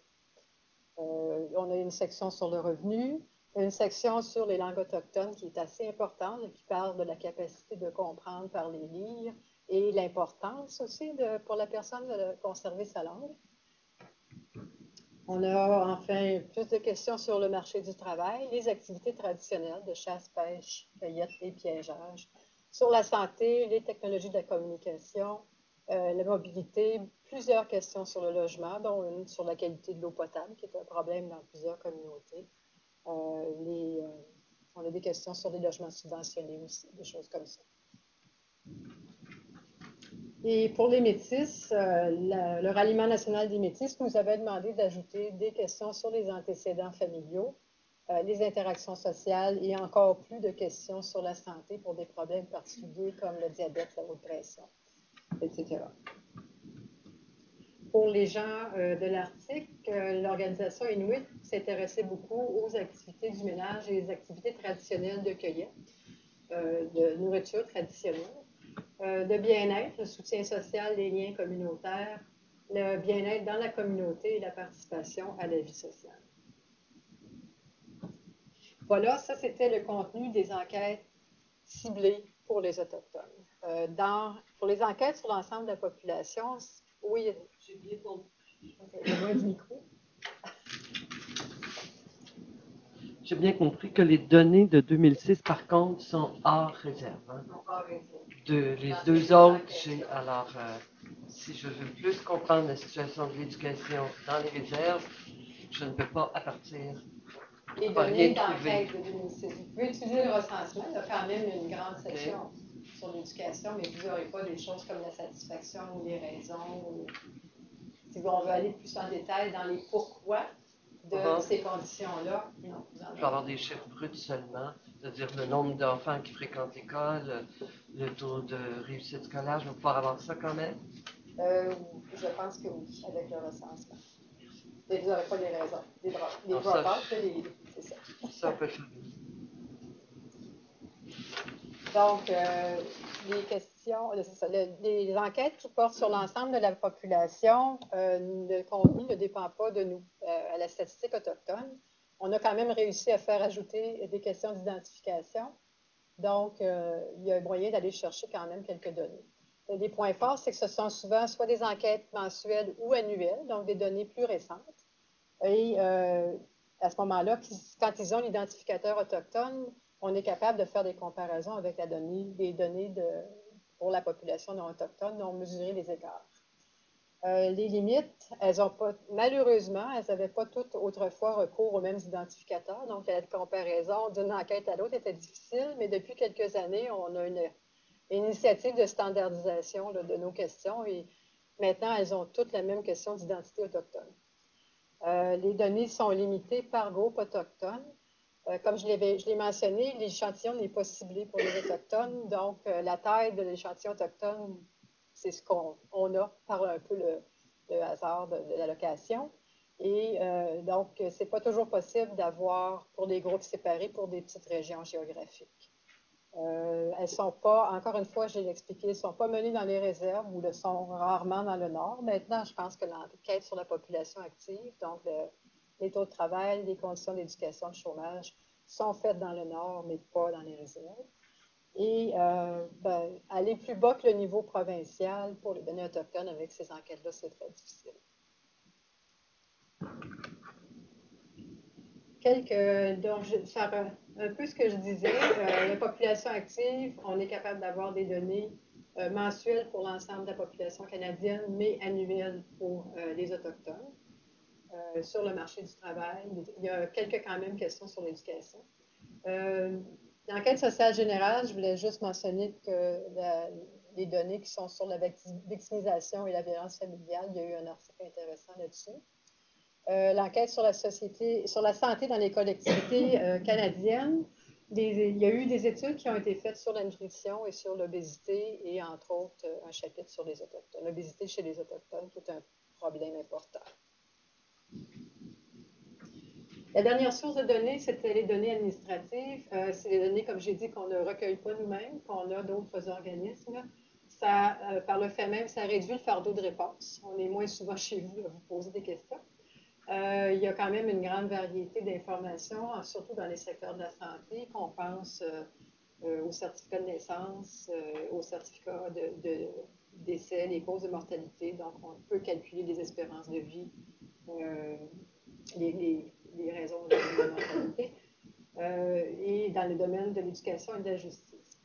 On a une section sur le revenu, une section sur les langues autochtones qui est assez importante, qui parle de la capacité de comprendre par les lire et l'importance aussi pour la personne de conserver sa langue. On a enfin plus de questions sur le marché du travail, les activités traditionnelles de chasse, pêche, cueillette et piégeage, sur la santé, les technologies de la communication, la mobilité, plusieurs questions sur le logement, dont une sur la qualité de l'eau potable, qui est un problème dans plusieurs communautés. On a des questions sur les logements subventionnés aussi, des choses comme ça. Et pour les métis, le Ralliement national des métis nous avait demandé d'ajouter des questions sur les antécédents familiaux, les interactions sociales et encore plus de questions sur la santé pour des problèmes particuliers comme le diabète, la haute pression, etc. Pour les gens de l'Arctique, l'organisation Inuit s'intéressait beaucoup aux activités du ménage et les activités traditionnelles de cueillette, de nourriture traditionnelle, de bien-être, le soutien social, les liens communautaires, le bien-être dans la communauté et la participation à la vie sociale. Voilà, ça c'était le contenu des enquêtes ciblées pour les Autochtones. Pour les enquêtes sur l'ensemble de la population, oui, j'ai bien compris. Loin du micro. J'ai bien compris que les données de 2006, par contre, sont hors réserve. Hein? Les deux autres, alors, si je veux plus comprendre la situation de l'éducation dans les réserves, je ne peux pas à partir les données d'enquête de 2006. Vous pouvez utiliser le recensement, il y a quand même une grande section sur l'éducation, mais vous n'aurez pas des choses comme la satisfaction ou les raisons. Ou... Si on veut aller plus en détail dans les pourquoi de ces conditions-là, non. Je vais avoir des chiffres bruts seulement, c'est-à-dire le nombre d'enfants qui fréquentent l'école, le taux de réussite scolaire, je vais pouvoir avoir ça quand même? Je pense que oui, avec le recensement. Mais vous n'aurez pas les raisons. Les drop-outs, c'est ça. Ça, on peut faire. Donc, les questions, c'est ça, les enquêtes qui portent sur l'ensemble de la population, le contenu ne dépend pas de nous. À la statistique autochtone, on a quand même réussi à faire ajouter des questions d'identification. Donc, il y a un moyen d'aller chercher quand même quelques données. Les points forts, c'est que ce sont souvent soit des enquêtes mensuelles ou annuelles, donc des données plus récentes. Et à ce moment-là, quand ils ont l'identificateur autochtone, on est capable de faire des comparaisons avec des données pour la population non autochtone, dont mesurer les écarts. Les limites, malheureusement, elles n'avaient pas toutes autrefois recours aux mêmes identificateurs, donc la comparaison d'une enquête à l'autre était difficile, mais depuis quelques années, on a une initiative de standardisation de nos questions et maintenant, elles ont toutes la même question d'identité autochtone. Les données sont limitées par groupe autochtone. Comme je l'ai mentionné, l'échantillon n'est pas ciblé pour les Autochtones, donc la taille de l'échantillon autochtone, c'est ce qu'on a par un peu le hasard de l'allocation. Et donc, ce n'est pas toujours possible d'avoir pour des groupes séparés pour des petites régions géographiques. Elles ne sont pas, encore une fois, je l'ai expliqué, elles ne sont pas menées dans les réserves ou le sont rarement dans le Nord. Maintenant, je pense que l'enquête sur la population active, donc les taux de travail, les conditions d'éducation, de chômage, sont faites dans le Nord, mais pas dans les réserves. Et aller plus bas que le niveau provincial pour les données autochtones avec ces enquêtes-là, c'est très difficile. Donc, un peu ce que je disais, la population active, on est capable d'avoir des données mensuelles pour l'ensemble de la population canadienne, mais annuelles pour les Autochtones. Sur le marché du travail, il y a quelques quand même questions sur l'éducation. L'enquête sociale générale, je voulais juste mentionner que les données qui sont sur la victimisation et la violence familiale, il y a eu un article intéressant là-dessus. L'enquête sur la santé dans les collectivités canadiennes, il y a eu des études qui ont été faites sur la nutrition et sur l'obésité et entre autres un chapitre sur les Autochtones. L'obésité chez les Autochtones qui est un problème important. La dernière source de données, c'était les données administratives. C'est les données, comme j'ai dit, qu'on ne recueille pas nous-mêmes, qu'on a d'autres organismes. Ça, par le fait même, ça réduit le fardeau de réponse. On est moins souvent chez vous à vous poser des questions. Il y a quand même une grande variété d'informations, surtout dans les secteurs de la santé, qu'on pense aux certificats de naissance, aux certificats de décès, les causes de mortalité. Donc, on peut calculer les espérances de vie, les raisons de mortalité, et dans le domaine de l'éducation et de la justice.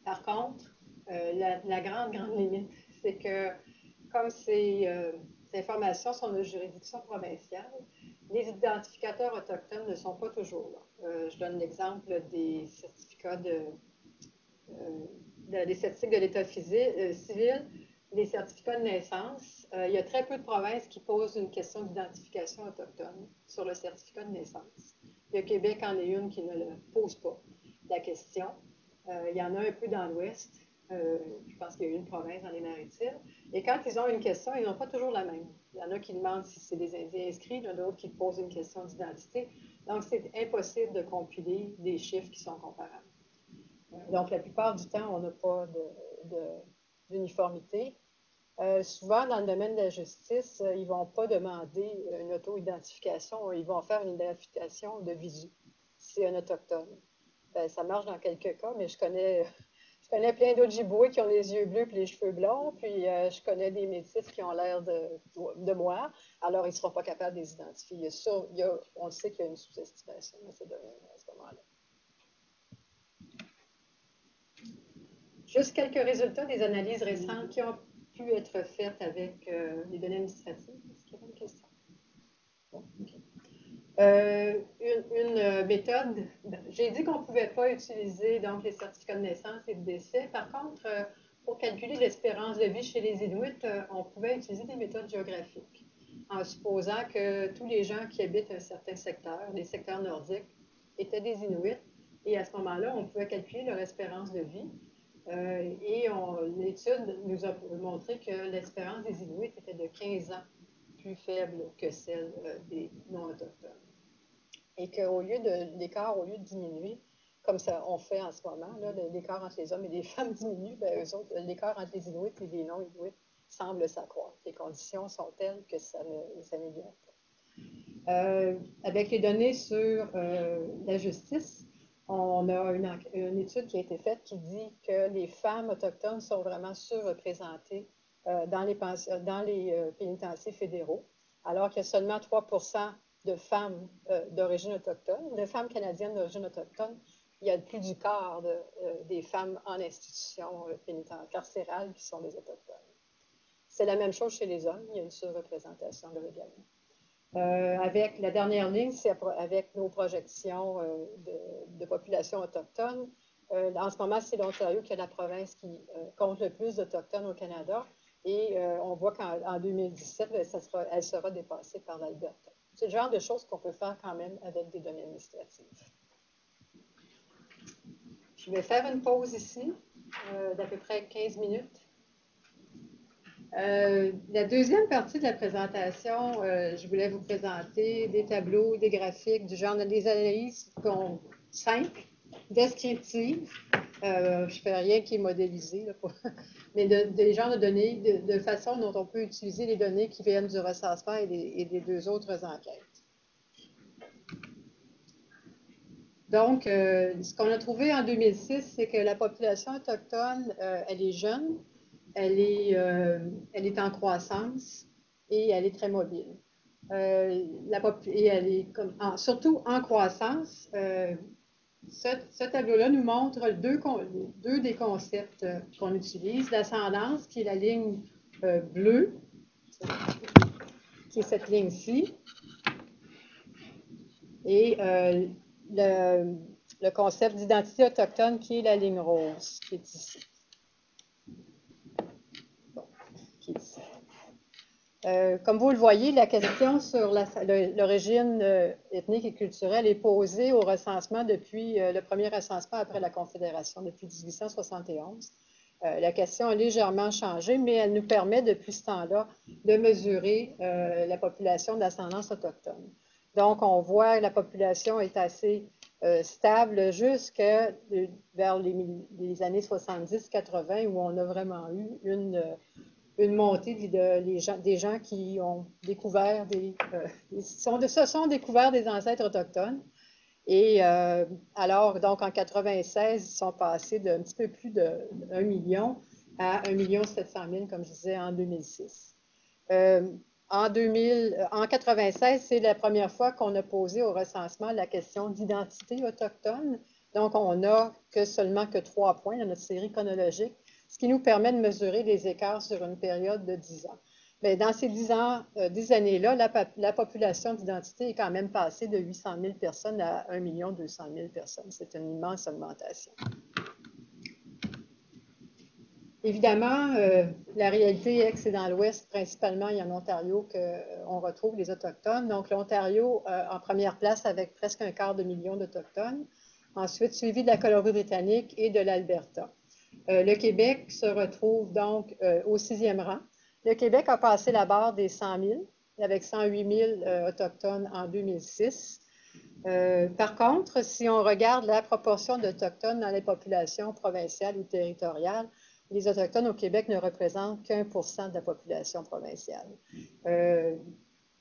Par contre, la grande limite, c'est que comme ces informations sont de juridiction provinciale, les identificateurs autochtones ne sont pas toujours là. Je donne l'exemple des certificats des statistiques de l'État civil, les certificats de naissance. Il y a très peu de provinces qui posent une question d'identification autochtone sur le certificat de naissance. Le Québec en est une qui ne le pose pas, la question. Il y en a un peu dans l'Ouest, Je pense qu'il y a une province dans les Maritimes. Et quand ils ont une question, ils n'ont pas toujours la même. Il y en a qui demandent si c'est des Indiens inscrits, il y en a d'autres qui posent une question d'identité. Donc, c'est impossible de compiler des chiffres qui sont comparables. Donc, la plupart du temps, on n'a pas d'uniformité. Souvent, dans le domaine de la justice, ils ne vont pas demander une auto-identification, ils vont faire une identification de visu. C'est un autochtone. Ça marche dans quelques cas, mais je connais plein d'Ojibwés qui ont les yeux bleus et les cheveux blonds, puis je connais des métis qui ont l'air de moi, alors ils ne seront pas capables de les identifier. On le sait qu'il y a une sous-estimation dans ces domaines à ce moment-là. Juste quelques résultats des analyses récentes qui ont pu être faites avec les données administratives. Est-ce qu'il y a une question? Bon, okay. Une méthode, j'ai dit qu'on ne pouvait pas utiliser donc, les certificats de naissance et de décès. Par contre, pour calculer l'espérance de vie chez les Inuits, on pouvait utiliser des méthodes géographiques, en supposant que tous les gens qui habitent un certain secteur, les secteurs nordiques, étaient des Inuits. Et à ce moment-là, on pouvait calculer leur espérance de vie. L'étude nous a montré que l'espérance des Inuits était de 15 ans plus faible que celle des non-autochtones. Et que l'écart, au lieu de diminuer, comme ça on fait en ce moment, l'écart entre les hommes et les femmes diminue, eux autres, l'écart entre les Inuits et les non-Inuits semble s'accroître. Les conditions sont telles que ça ne s'améliore pas. Avec les données sur la justice, on a une étude qui a été faite qui dit que les femmes autochtones sont vraiment surreprésentées dans les pénitenciers fédéraux, alors qu'il y a seulement 3% de femmes d'origine autochtone, de femmes canadiennes d'origine autochtone. Il y a plus du quart des femmes en institution carcérale qui sont des autochtones. C'est la même chose chez les hommes, il y a une surreprésentation de également. Avec la dernière ligne, c'est avec nos projections de population autochtone. En ce moment, c'est l'Ontario qui est la province qui compte le plus d'Autochtones au Canada. Et on voit qu'en 2017, elle sera dépassée par l'Alberta. C'est le genre de choses qu'on peut faire quand même avec des données administratives. Je vais faire une pause ici d'à peu près 15 minutes. La deuxième partie de la présentation, je voulais vous présenter des tableaux, des graphiques, du genre des analyses simples, descriptives. Je ne fais rien qui est modélisé, là, mais des genres de données, de façon dont on peut utiliser les données qui viennent du recensement et des deux autres enquêtes. Donc, ce qu'on a trouvé en 2006, c'est que la population autochtone, elle est jeune, elle est en croissance et elle est très mobile. Et elle est surtout en croissance. Ce tableau-là nous montre deux des concepts qu'on utilise. L'ascendance, qui est la ligne bleue, qui est cette ligne-ci, et le concept d'identité autochtone, qui est la ligne rose, qui est ici. Bon, qui est ici. Comme vous le voyez, la question sur l'origine ethnique et culturelle est posée au recensement depuis le premier recensement après la Confédération, depuis 1871. La question a légèrement changé, mais elle nous permet depuis ce temps-là de mesurer la population d'ascendance autochtone. Donc, on voit que la population est assez stable jusqu'à vers les années 70-80, où on a vraiment eu une montée des gens qui ont découvert se sont découverts des ancêtres autochtones. Et alors, donc, en 96, ils sont passés d'un petit peu plus d'1 million à 1 700 000, comme je disais, en 2006. En 96, c'est la première fois qu'on a posé au recensement la question d'identité autochtone. Donc, on n'a seulement que 3 points dans notre série chronologique, ce qui nous permet de mesurer les écarts sur une période de 10 ans. Mais dans ces 10 années-là, la population d'identité est quand même passée de 800 000 personnes à 1 200 000 personnes. C'est une immense augmentation. Évidemment, la réalité est que c'est dans l'Ouest, principalement, et en Ontario, qu'on retrouve les Autochtones. Donc, l'Ontario en première place avec presque 250 000 d'Autochtones. Ensuite, suivi de la Colombie-Britannique et de l'Alberta. Le Québec se retrouve donc au 6e rang. Le Québec a passé la barre des 100 000, avec 108 000 autochtones en 2006. Par contre, si on regarde la proportion d'Autochtones dans les populations provinciales ou territoriales, les Autochtones au Québec ne représentent qu'1% de la population provinciale.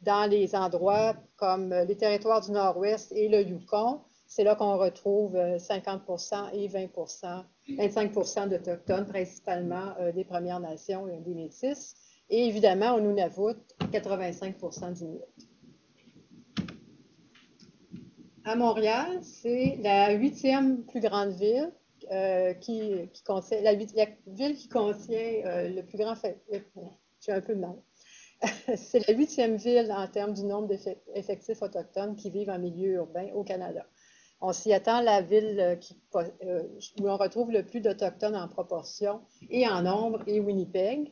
Dans les endroits comme les territoires du Nord-Ouest et le Yukon, c'est là qu'on retrouve 50% et 25% d'Autochtones, principalement des Premières Nations et des Métis. Et évidemment, au Nunavut, 85% d'Inuits. À Montréal, c'est la 8e plus grande ville qui contient, la ville qui contient le plus grand, j'ai un peu de mal. C'est la 8e ville en termes du nombre d'effectifs autochtones qui vivent en milieu urbain au Canada. On s'y attend la ville où on retrouve le plus d'Autochtones en proportion et en nombre est Winnipeg,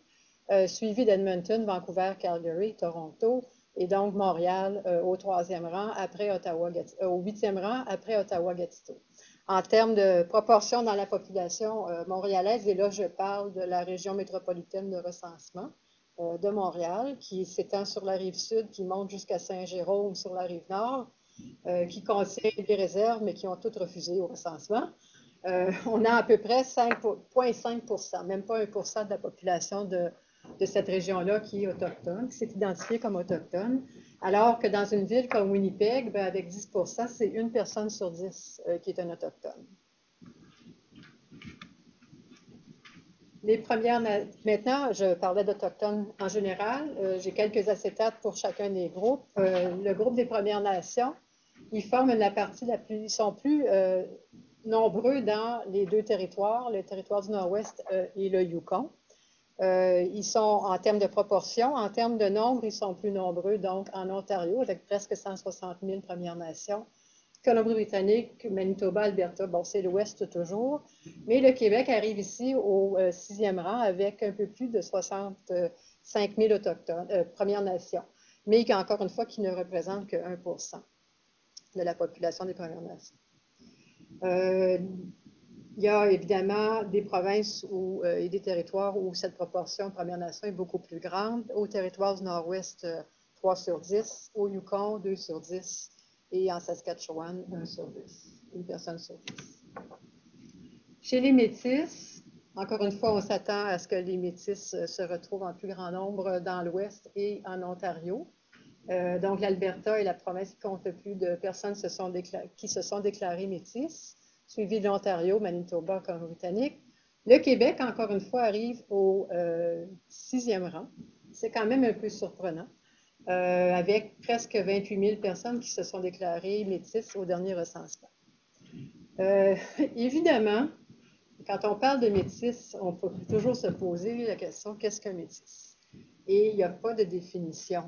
suivi d'Edmonton, Vancouver, Calgary, Toronto, et donc Montréal au 3e rang, après Ottawa, au 8e rang, après Ottawa-Gatineau. En termes de proportion dans la population montréalaise, et là je parle de la région métropolitaine de recensement de Montréal, qui s'étend sur la rive sud, qui monte jusqu'à Saint-Jérôme sur la rive nord, qui contient des réserves, mais qui ont toutes refusé au recensement. On a à peu près 5,5%, même pas 1% de la population de cette région-là qui est autochtone, qui s'est identifiée comme autochtone, alors que dans une ville comme Winnipeg, ben, avec 10%, c'est 1 personne sur 10 qui est un autochtone. Maintenant, je parlais d'Autochtones en général. J'ai quelques acétates pour chacun des groupes. Le groupe des Premières Nations, ils forment la partie la plus... Ils sont plus nombreux dans les 2 territoires, le territoire du Nord-Ouest et le Yukon. Ils sont, en termes de proportion, en termes de nombre, ils sont plus nombreux, donc en Ontario, avec presque 160 000 Premières Nations. Colombie-Britannique, Manitoba, Alberta, bon, c'est l'Ouest toujours. Mais le Québec arrive ici au 6e rang avec un peu plus de 65 000 autochtones, Premières Nations, mais encore une fois, qui ne représentent que 1% de la population des Premières Nations. Il y a évidemment des provinces et des territoires où cette proportion Premières Nations est beaucoup plus grande. Au territoire du Nord-Ouest, 3 sur 10. Au Yukon, 2 sur 10. Et en Saskatchewan, 1 sur 10. 1 personne sur 10. Chez les Métis, encore une fois, on s'attend à ce que les Métis se retrouvent en plus grand nombre dans l'Ouest et en Ontario. Donc, l'Alberta est la province qui compte le plus de personnes qui se sont déclarées métisses, suivi de l'Ontario, Manitoba, Colombie-Britannique. Le Québec, encore une fois, arrive au 6e rang. C'est quand même un peu surprenant, avec presque 28 000 personnes qui se sont déclarées métisses au dernier recensement. Évidemment, quand on parle de métis, on peut toujours se poser la question, qu'est-ce qu'un métis? Et il n'y a pas de définition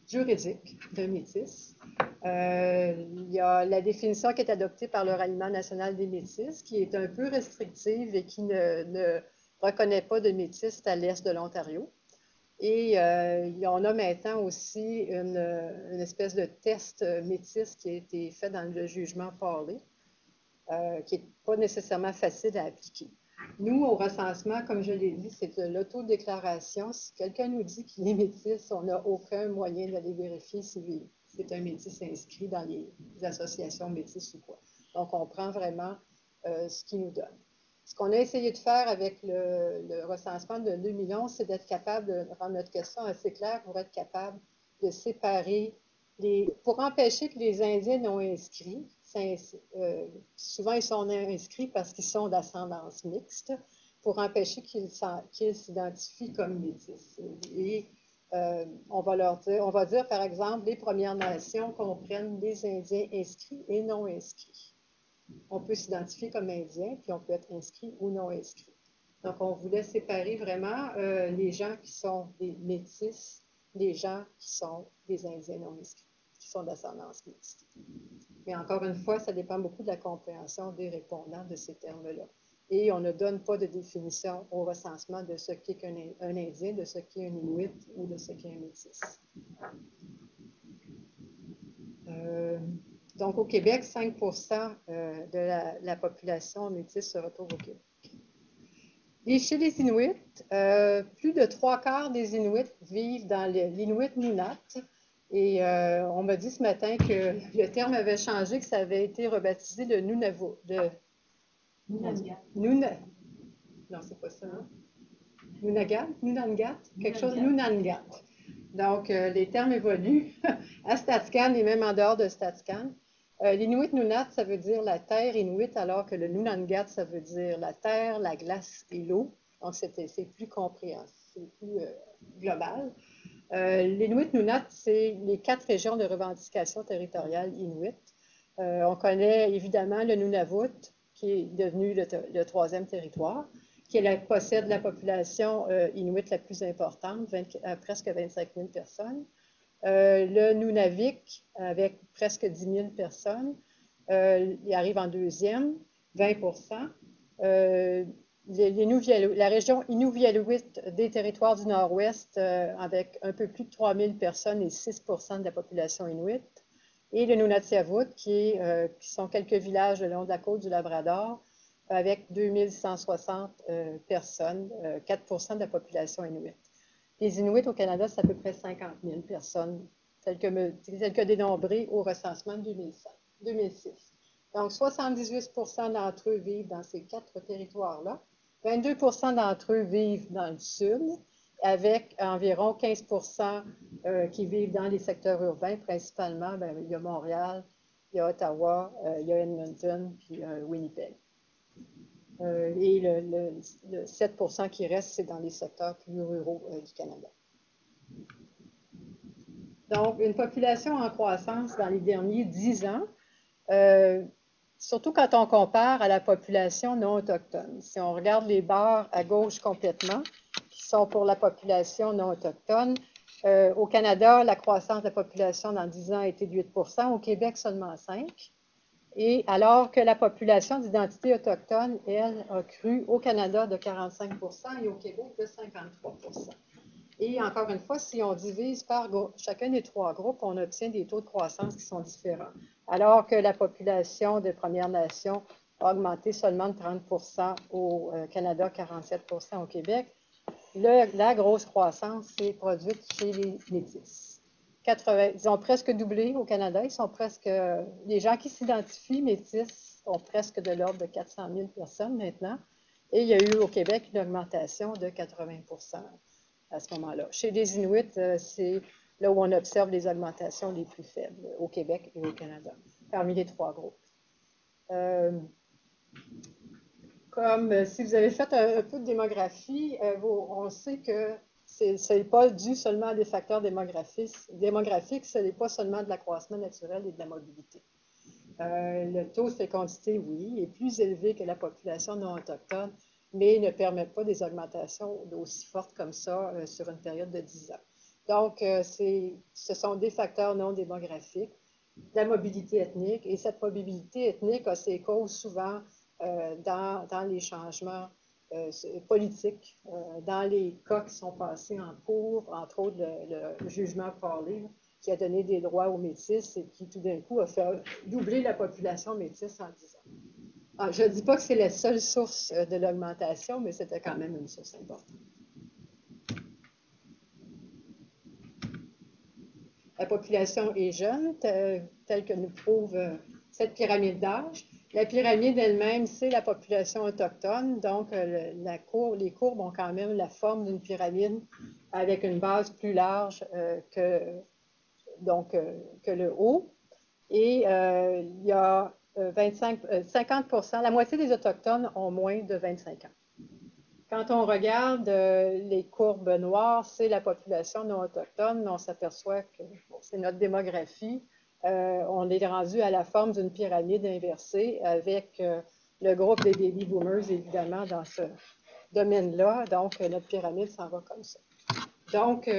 juridique d'un métis. Il y a la définition qui est adoptée par le Ralliement national des métis, qui est un peu restrictive et qui ne reconnaît pas de métis à l'est de l'Ontario. Et on a maintenant aussi une espèce de test métis qui a été fait dans le jugement Pauley, qui n'est pas nécessairement facile à appliquer. Nous, au recensement, comme je l'ai dit, c'est de l'autodéclaration. Si quelqu'un nous dit qu'il est métis, on n'a aucun moyen d'aller vérifier si c'est un métis inscrit dans les associations métis ou quoi. Donc, on prend vraiment ce qu'il nous donne. Ce qu'on a essayé de faire avec le recensement de 2011, c'est d'être capable de rendre notre question assez claire pour être capable de séparer pour empêcher que les Indiens non inscrits, souvent ils sont inscrits parce qu'ils sont d'ascendance mixte, pour empêcher qu'ils s'identifient comme métis. Et on va dire par exemple, les Premières Nations comprennent les Indiens inscrits et non inscrits. On peut s'identifier comme Indien, puis on peut être inscrit ou non inscrit. Donc, on voulait séparer vraiment les gens qui sont des métis, des gens qui sont des Indiens non inscrits, qui sont d'ascendance mixte. Mais encore une fois, ça dépend beaucoup de la compréhension des répondants de ces termes-là. Et on ne donne pas de définition au recensement de ce qu'est un Indien, de ce qu'est un Inuit ou de ce qu'est un métis. Donc, au Québec, 5 de la population métisse se retrouve au Québec. Et chez les Inuits, plus de 3/4 des Inuits vivent dans l'Inuit Nunat. Et on m'a dit ce matin que le terme avait changé, que ça avait été rebaptisé le Nunavut. Non, c'est pas ça, non? Nunangat? Quelque chose, Nunangat. Donc, les termes évoluent à StatsCan et même en dehors de StatsCan. L'Inuit Nunat, ça veut dire la terre inuit, alors que le Nunangat, ça veut dire la terre, la glace et l'eau. Donc, c'est plus compréhensible, c'est plus global. L'Inuit Nunat, c'est les 4 régions de revendication territoriale inuit. On connaît évidemment le Nunavut, qui est devenu le 3e territoire, qui possède la population inuit la plus importante, presque 25 000 personnes. Le Nunavik, avec presque 10 000 personnes, il arrive en 2e, 20 la région Inuvialuit des territoires du Nord-Ouest, avec un peu plus de 3 000 personnes et 6 de la population inuit. Et le Nunatiavut, qui sont quelques villages le long de la côte du Labrador, avec 2160 personnes, 4 de la population inuit. Les Inuits au Canada, c'est à peu près 50 000 personnes, telles que dénombrées au recensement de 2006. Donc, 78 d'entre eux vivent dans ces 4 territoires-là. 22 d'entre eux vivent dans le sud, avec environ 15 qui vivent dans les secteurs urbains, principalement. Bien, il y a Montréal, il y a Ottawa, il y a Edmonton, puis Winnipeg. Et le 7 qui reste, c'est dans les secteurs plus ruraux du Canada. Donc, une population en croissance dans les derniers 10 ans, surtout quand on compare à la population non autochtone. Si on regarde les barres à gauche complètement, qui sont pour la population non autochtone, au Canada, la croissance de la population dans 10 ans a été de 8 au Québec seulement 5 Et alors que la population d'identité autochtone, elle, a cru au Canada de 45 et au Québec de 53 Et encore une fois, si on divise par chacun des 3 groupes, on obtient des taux de croissance qui sont différents. Alors que la population des Premières Nations a augmenté seulement de 30 au Canada, 47 au Québec, la grosse croissance s'est produite chez les Métis. Ils ont presque doublé au Canada. Les gens qui s'identifient Métis sont presque de l'ordre de 400 000 personnes maintenant. Et il y a eu au Québec une augmentation de 80 à ce moment-là. Chez les Inuits, c'est là où on observe les augmentations les plus faibles, au Québec et au Canada, parmi les 3 groupes. Comme si vous avez fait un peu de démographie, on sait que ce n'est pas dû seulement à des facteurs démographiques, ce n'est pas seulement de l'accroissement naturel et de la mobilité. Le taux de fécondité, oui, est plus élevé que la population non autochtone, mais ne permet pas des augmentations aussi fortes comme ça sur une période de 10 ans. Donc, ce sont des facteurs non démographiques, la mobilité ethnique, et cette mobilité ethnique a ses causes souvent dans les changements politiques, dans les cas qui sont passés en cours, entre autres le jugement Pauley, qui a donné des droits aux Métis et qui, tout d'un coup, a fait doubler la population métisse en 10 ans. Alors, je ne dis pas que c'est la seule source de l'augmentation, mais c'était quand même une source importante. La population est jeune, telle que nous prouve cette pyramide d'âge. La pyramide elle-même, c'est la population autochtone, donc les courbes ont quand même la forme d'une pyramide avec une base plus large que le haut. Et il y a 50%, la moitié des Autochtones ont moins de 25 ans. Quand on regarde les courbes noires, c'est la population non autochtone, mais on s'aperçoit que c'est notre démographie. On est rendu à la forme d'une pyramide inversée avec le groupe des baby boomers, évidemment, dans ce domaine-là. Donc, notre pyramide s'en va comme ça. Donc,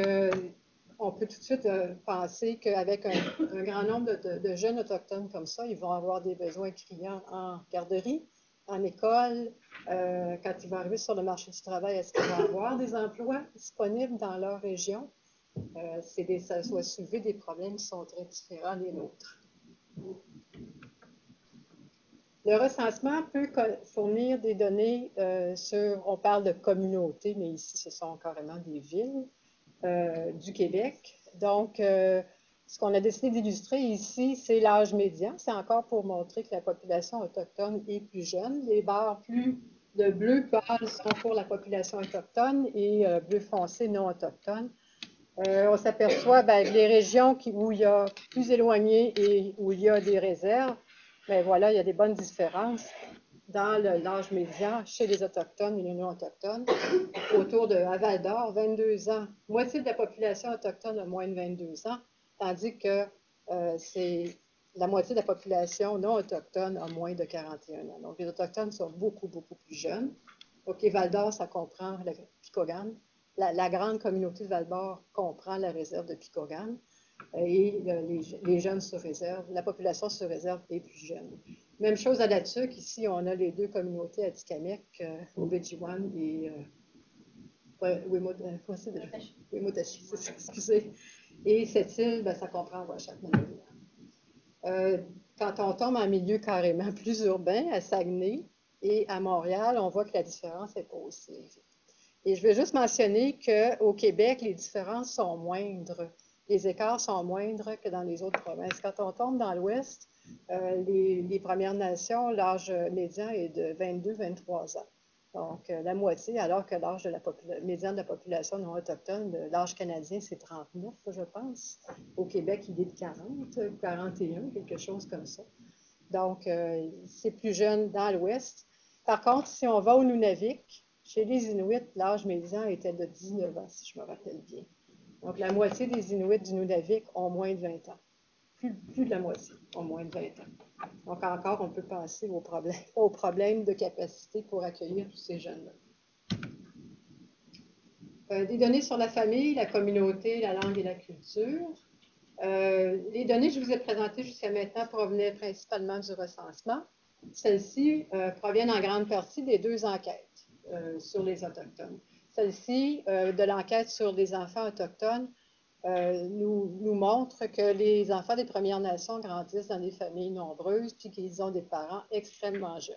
on peut tout de suite penser qu'avec un grand nombre de jeunes autochtones comme ça, ils vont avoir des besoins criants en garderie, en école. Quand ils vont arriver sur le marché du travail, est-ce qu'ils vont avoir des emplois disponibles dans leur région? Ça va soulever des problèmes qui sont très différents des nôtres. Le recensement peut fournir des données on parle de communautés, mais ici, ce sont carrément des villes du Québec. Donc, ce qu'on a décidé d'illustrer ici, c'est l'âge médian. C'est encore pour montrer que la population autochtone est plus jeune. Les barres de bleu pâle sont pour la population autochtone et bleu foncé non autochtone. On s'aperçoit les régions où il y a plus éloigné et où il y a des réserves, bien voilà, il y a des bonnes différences dans l'âge médian chez les Autochtones et les non-autochtones. Autour de à Val-d'Or, 22 ans. Moitié de la population autochtone a moins de 22 ans, tandis que c'est la moitié de la population non autochtone a moins de 41 ans. Donc, les Autochtones sont beaucoup, beaucoup plus jeunes. OK, Val-d'Or, ça comprend le Picogan. La grande communauté de Val-d'Or comprend la réserve de Picogan. Et les jeunes sur réserve, la population sur réserve est plus jeune. Même chose à la Tuque. Ici, on a les deux communautés Atikamekw, Obidjiwan et Wimotachie, excusez. Et cette île, ça comprend Ouachak-Manolia. Quand on tombe en milieu carrément plus urbain, à Saguenay et à Montréal, on voit que la différence n'est pas aussi élevée. Et je veux juste mentionner qu'au Québec, les différences sont moindres. Les écarts sont moindres que dans les autres provinces. Quand on tombe dans l'Ouest, les Premières Nations, l'âge médian est de 22-23 ans. Donc, la moitié, alors que l'âge médian de la population non autochtone, l'âge canadien, c'est 39, je pense. Au Québec, il est de 40, 41, quelque chose comme ça. Donc, c'est plus jeune dans l'Ouest. Par contre, si on va au Nunavik, chez les Inuits, l'âge médian était de 19 ans, si je me rappelle bien. Donc, la moitié des Inuits du Nunavik ont moins de 20 ans. Plus de la moitié ont moins de 20 ans. Donc, encore, on peut passer au problème de capacité pour accueillir tous ces jeunes-là. Des données sur la famille, la communauté, la langue et la culture. Les données que je vous ai présentées jusqu'à maintenant provenaient principalement du recensement. Celles-ci proviennent en grande partie des deux enquêtes sur les Autochtones. Celle-ci, de l'enquête sur les enfants autochtones, nous montre que les enfants des Premières Nations grandissent dans des familles nombreuses puis qu'ils ont des parents extrêmement jeunes.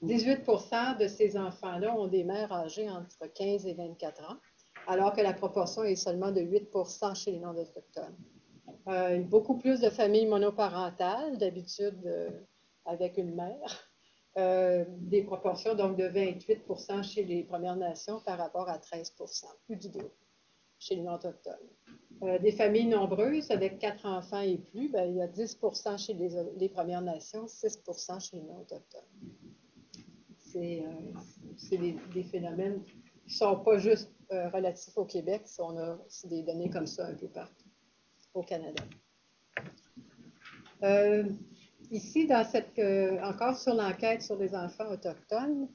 18% de ces enfants-là ont des mères âgées entre 15 et 24 ans, alors que la proportion est seulement de 8% chez les non-autochtones. Beaucoup plus de familles monoparentales, d'habitude avec une mère. Des proportions donc de 28% chez les Premières Nations par rapport à 13%, plus du double chez les non-autochtones. Des familles nombreuses avec 4 enfants et plus, il y a 10% chez les Premières Nations, 6% chez les non-autochtones. C'est des phénomènes qui ne sont pas juste relatifs au Québec, on a aussi des données comme ça un peu partout au Canada. Ici, encore sur l'enquête sur les enfants autochtones,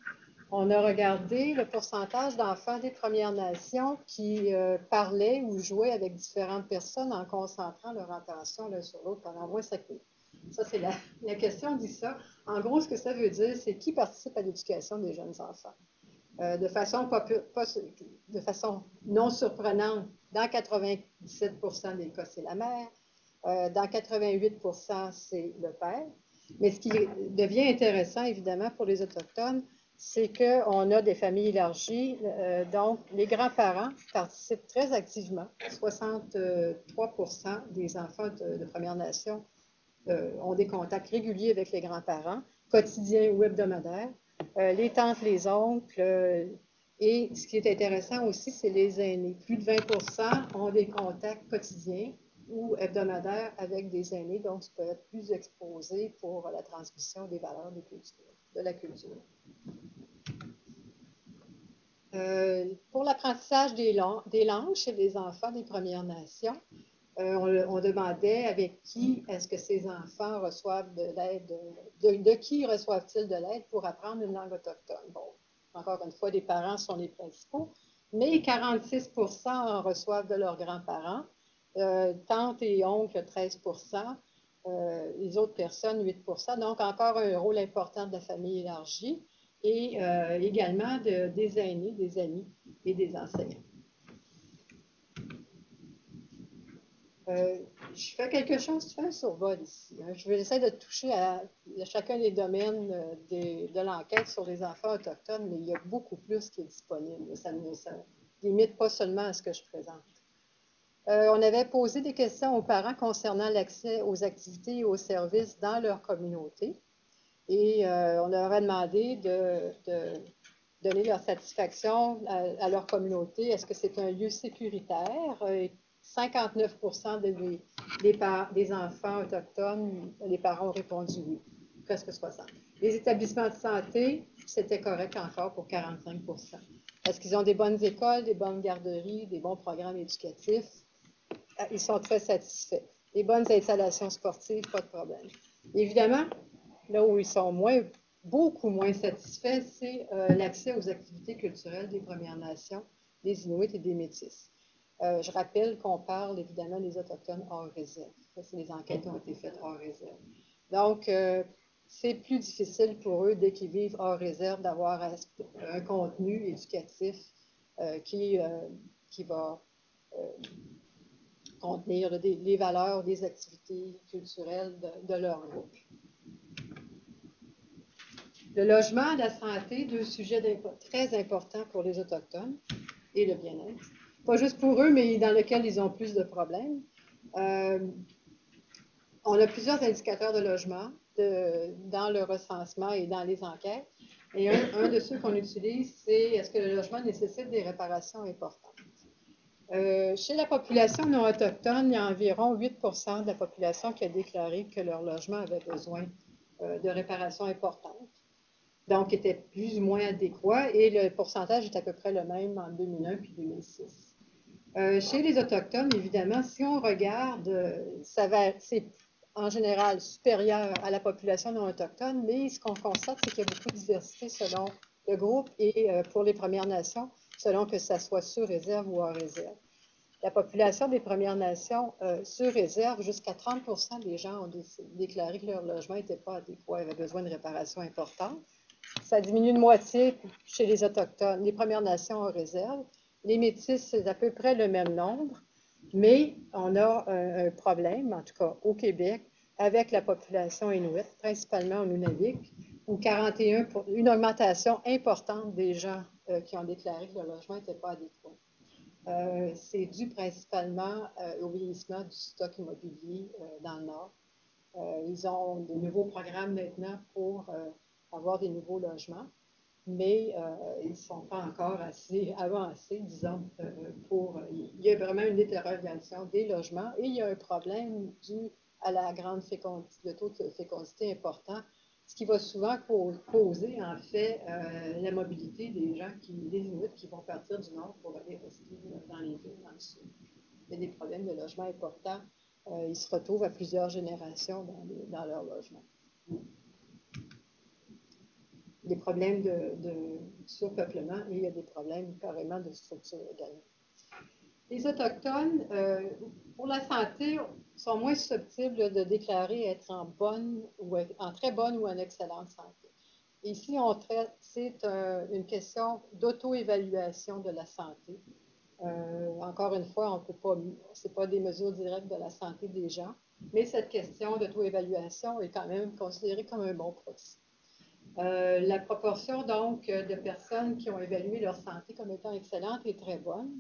on a regardé le pourcentage d'enfants des Premières Nations qui parlaient ou jouaient avec différentes personnes en concentrant leur attention l'un sur l'autre pendant moins 5 minutes. Ça, c'est la question dit ça. En gros, ce que ça veut dire, c'est qui participe à l'éducation des jeunes enfants. De façon non surprenante, dans 97% des cas, c'est la mère. Dans 88%, c'est le père. Mais ce qui devient intéressant, évidemment, pour les Autochtones, c'est qu'on a des familles élargies. Donc, les grands-parents participent très activement. 63% des enfants de Premières Nations ont des contacts réguliers avec les grands-parents, quotidiens ou hebdomadaires. Les tantes, les oncles. Et ce qui est intéressant aussi, c'est les aînés. Plus de 20% ont des contacts quotidiens ou hebdomadaires avec des aînés, donc ils peuvent être plus exposés pour la transmission des valeurs de la culture. Pour l'apprentissage des langues chez les enfants des Premières Nations, on demandait avec qui est-ce que ces enfants reçoivent de l'aide, de qui reçoivent-ils de l'aide pour apprendre une langue autochtone. Bon, encore une fois, les parents sont les principaux, mais 46% en reçoivent de leurs grands-parents, tantes et oncles 13%, les autres personnes 8%, donc encore un rôle important de la famille élargie et également des aînés, des amis et des enseignants. Je fais quelque chose, je fais un survol ici. Hein. Je vais essayer de toucher à chacun des domaines de l'enquête sur les enfants autochtones, mais il y a beaucoup plus qui est disponible. Ça ne limite pas seulement à ce que je présente. On avait posé des questions aux parents concernant l'accès aux activités et aux services dans leur communauté. Et on leur a demandé de donner leur satisfaction à leur communauté. Est-ce que c'est un lieu sécuritaire? 59% des enfants autochtones, les parents ont répondu oui, presque 60. Les établissements de santé, c'était correct encore pour 45%. Est-ce qu'ils ont des bonnes écoles, des bonnes garderies, des bons programmes éducatifs? Ils sont très satisfaits. Les bonnes installations sportives, pas de problème. Évidemment, là où ils sont beaucoup moins satisfaits, c'est l'accès aux activités culturelles des Premières Nations, des Inuits et des Métis. Je rappelle qu'on parle évidemment des Autochtones hors réserve. Ça, c'est des enquêtes qui ont été faites hors réserve. Donc, c'est plus difficile pour eux, dès qu'ils vivent hors réserve, d'avoir un contenu éducatif qui va contenir les valeurs, des activités culturelles de leur groupe. Le logement, la santé, deux sujets très importants pour les Autochtones et le bien-être. Pas juste pour eux, mais dans lesquels ils ont plus de problèmes. On a plusieurs indicateurs de logement dans le recensement et dans les enquêtes. Et un de ceux qu'on utilise, c'est est-ce que le logement nécessite des réparations importantes? Chez la population non autochtone, il y a environ 8% de la population qui a déclaré que leur logement avait besoin de réparations importantes. Donc, était plus ou moins adéquat, et le pourcentage est à peu près le même en 2001 puis 2006. Chez les Autochtones, évidemment, si on regarde, c'est en général supérieur à la population non autochtone, mais ce qu'on constate, c'est qu'il y a beaucoup de diversité selon le groupe et pour les Premières Nations, selon que ça soit sur réserve ou hors réserve. La population des Premières Nations sur réserve, jusqu'à 30% des gens ont déclaré que leur logement n'était pas adéquat, avait besoin de réparations importantes. Ça diminue de moitié chez les Autochtones, les Premières Nations en réserve. Les Métis, c'est à peu près le même nombre, mais on a un problème, en tout cas au Québec, avec la population inuit, principalement en Nunavik, où une augmentation importante des gens qui ont déclaré que leur logement n'était pas adéquat. C'est dû principalement au vieillissement du stock immobilier dans le Nord. Ils ont de nouveaux programmes maintenant pour avoir des nouveaux logements, mais ils ne sont pas encore assez avancés, disons, il y a vraiment une détérioration des logements et il y a un problème dû à la grande fécondité, le taux de fécondité important, ce qui va souvent causer, en fait, la mobilité des gens, des Inuits qui vont partir du nord pour aller rester dans les villes, dans le sud. Il y a des problèmes de logement importants. Ils se retrouvent à plusieurs générations dans leur logement. Des problèmes de surpeuplement et il y a des problèmes carrément de structure également. Les Autochtones, pour la santé, sont moins susceptibles de déclarer être en très bonne ou en excellente santé. Ici, c'est une question d'auto-évaluation de la santé. Encore une fois, ce n'est pas des mesures directes de la santé des gens, mais cette question d'auto-évaluation est quand même considérée comme un bon proxy. La proportion, donc, de personnes qui ont évalué leur santé comme étant excellente est très bonne.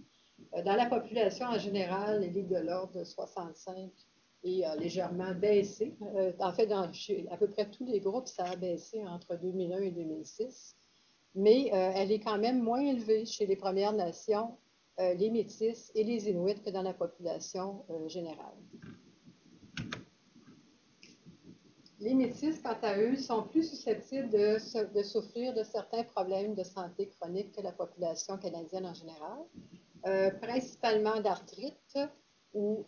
Dans la population en général, elle est de l'ordre de 65 et a légèrement baissé. En fait, chez à peu près tous les groupes, ça a baissé entre 2001 et 2006. Mais elle est quand même moins élevée chez les Premières Nations, les Métis et les Inuits que dans la population générale. Les Métis, quant à eux, sont plus susceptibles de souffrir de certains problèmes de santé chronique que la population canadienne en général, principalement d'arthrite, où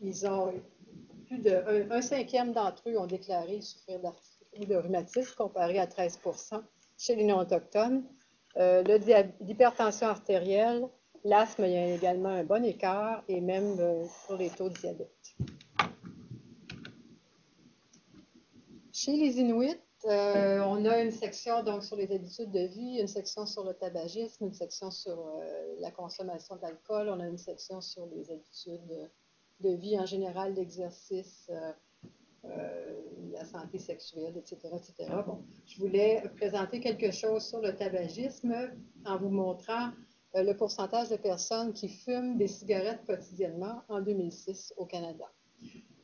ils ont plus d'un cinquième d'entre eux ont déclaré souffrir d'arthrite ou de rhumatisme, comparé à 13% chez les non-autochtones. L'hypertension artérielle, l'asthme, il y a également un bon écart, et même pour les taux de diabète. Chez les Inuits, on a une section donc, sur les habitudes de vie, une section sur le tabagisme, une section sur la consommation d'alcool, on a une section sur les habitudes de vie en général, l'exercice, la santé sexuelle, etc., etc. Bon, je voulais présenter quelque chose sur le tabagisme en vous montrant le pourcentage de personnes qui fument des cigarettes quotidiennement en 2006 au Canada.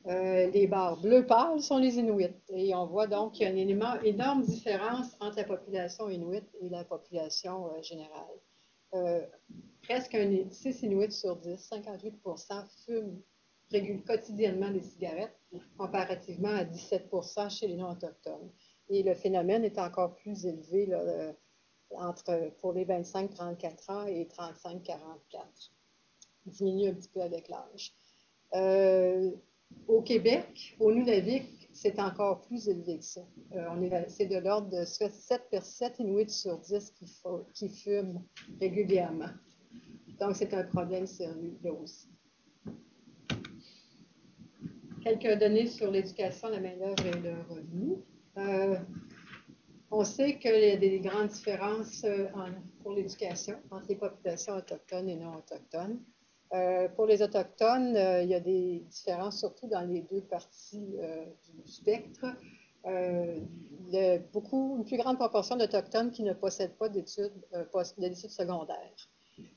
Les barres bleues pâles sont les Inuits. Et on voit donc qu'il y a une énorme différence entre la population Inuit et la population générale. Presque 6 Inuits sur 10, 58%, fument quotidiennement des cigarettes, comparativement à 17% chez les non-autochtones. Et le phénomène est encore plus élevé là, pour les 25-34 ans et 35-44. Il diminue un petit peu avec l'âge. Au Québec, au Nunavik, c'est encore plus élevé que ça. C'est de l'ordre de 7 Inuits sur 10 qui fument régulièrement. Donc, c'est un problème sérieux là aussi. Quelques données sur l'éducation, la main-d'œuvre et le revenu. On sait qu'il y a des grandes différences pour l'éducation entre les populations autochtones et non autochtones. Pour les Autochtones, il y a des différences surtout dans les deux parties du spectre. Une plus grande proportion d'Autochtones qui ne possèdent pas d'études secondaires.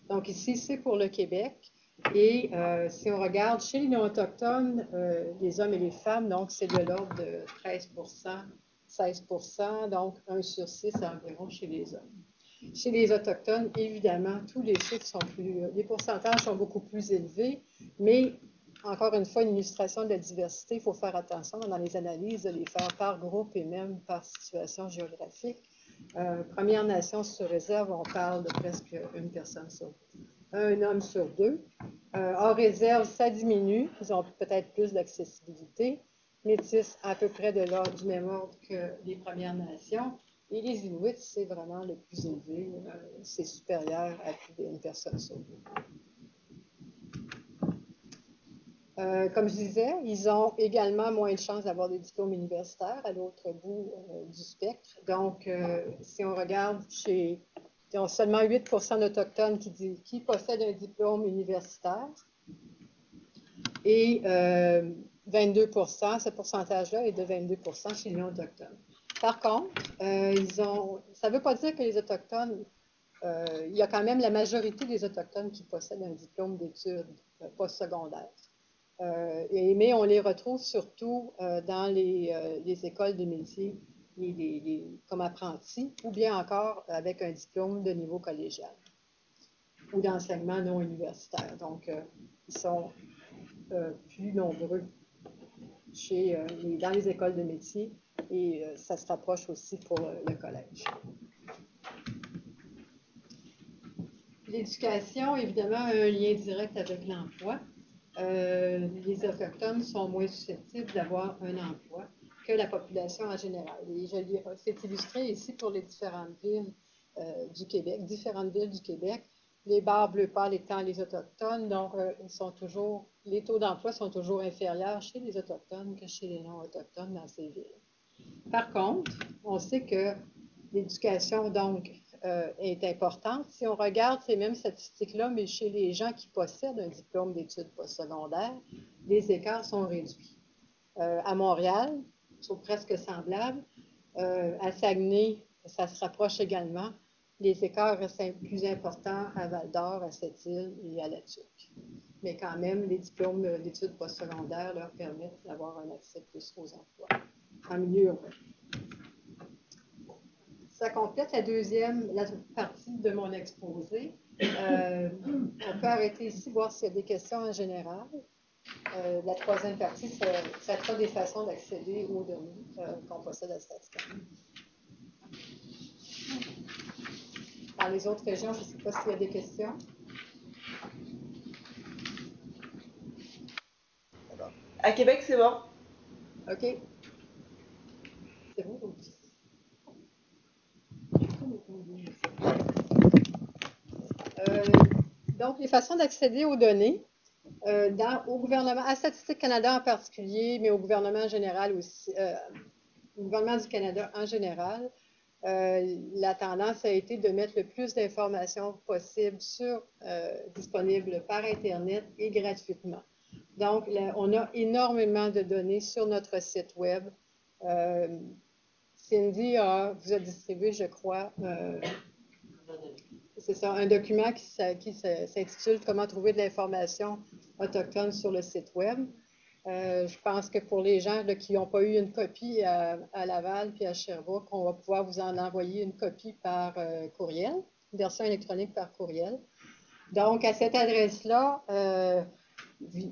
Donc ici, c'est pour le Québec. Et si on regarde chez les non-autochtones, les hommes et les femmes, donc c'est de l'ordre de 13%, 16%, donc 1 sur 6 environ chez les hommes. Chez les Autochtones, évidemment, tous les chiffres les pourcentages sont beaucoup plus élevés, mais encore une fois, une illustration de la diversité, il faut faire attention dans les analyses de les faire par groupe et même par situation géographique. Première Nation sur réserve, on parle de presque une personne sur deux. Un homme sur deux. Hors réserve, ça diminue. Ils ont peut-être plus d'accessibilité. Métis, à peu près du même ordre que les Premières Nations. Et les Inuits, c'est vraiment le plus élevé. C'est supérieur à plus d'une personne sur deux. Comme je disais, ils ont également moins de chances d'avoir des diplômes universitaires à l'autre bout du spectre. Donc, si on regarde il y a seulement 8% d'Autochtones qui possèdent un diplôme universitaire et 22%, ce pourcentage-là est de 22% chez les non-autochtones. Par contre, ça ne veut pas dire que les Autochtones, il y a quand même la majorité des Autochtones qui possèdent un diplôme d'études postsecondaires. Mais on les retrouve surtout dans les écoles de métiers comme apprentis, ou bien encore avec un diplôme de niveau collégial ou d'enseignement non universitaire. Donc, ils sont plus nombreux dans les écoles de métiers et ça se rapproche aussi pour le collège. L'éducation, évidemment, a un lien direct avec l'emploi. Les Autochtones sont moins susceptibles d'avoir un emploi que la population en général. Et c'est illustré ici pour les différentes villes du Québec, les barres bleues pâles étant les Autochtones, donc les taux d'emploi sont toujours inférieurs chez les Autochtones que chez les non-Autochtones dans ces villes. Par contre, on sait que l'éducation, donc, est importante. Si on regarde ces mêmes statistiques-là, mais chez les gens qui possèdent un diplôme d'études postsecondaires, les écarts sont réduits. À Montréal, ils sont presque semblables. À Saguenay, ça se rapproche également. Les écarts restent plus importants à Val-d'Or, à Sept-Îles et à La Tuque. Mais quand même, les diplômes d'études postsecondaires leur permettent d'avoir un accès plus aux emplois en milieu urbain. Ça complète la partie de mon exposé. On peut arrêter ici, voir s'il y a des questions en général. La troisième partie, ça traitera des façons d'accéder aux données qu'on possède à Statscan. Dans les autres régions, je ne sais pas s'il y a des questions. À Québec, c'est bon. OK. C'est bon. Donc, les façons d'accéder aux données, au gouvernement, à Statistique Canada en particulier, mais au gouvernement général aussi, au gouvernement du Canada en général, la tendance a été de mettre le plus d'informations possible disponibles par Internet et gratuitement. Donc, on a énormément de données sur notre site Web. Cindy vous a distribué, je crois, c'est ça, un document qui s'intitule « Comment trouver de l'information autochtone sur le site Web ». Je pense que pour les gens là, qui n'ont pas eu une copie à Laval puis à Sherbrooke, on va pouvoir vous en envoyer une copie par courriel, une version électronique par courriel. Donc, à cette adresse-là,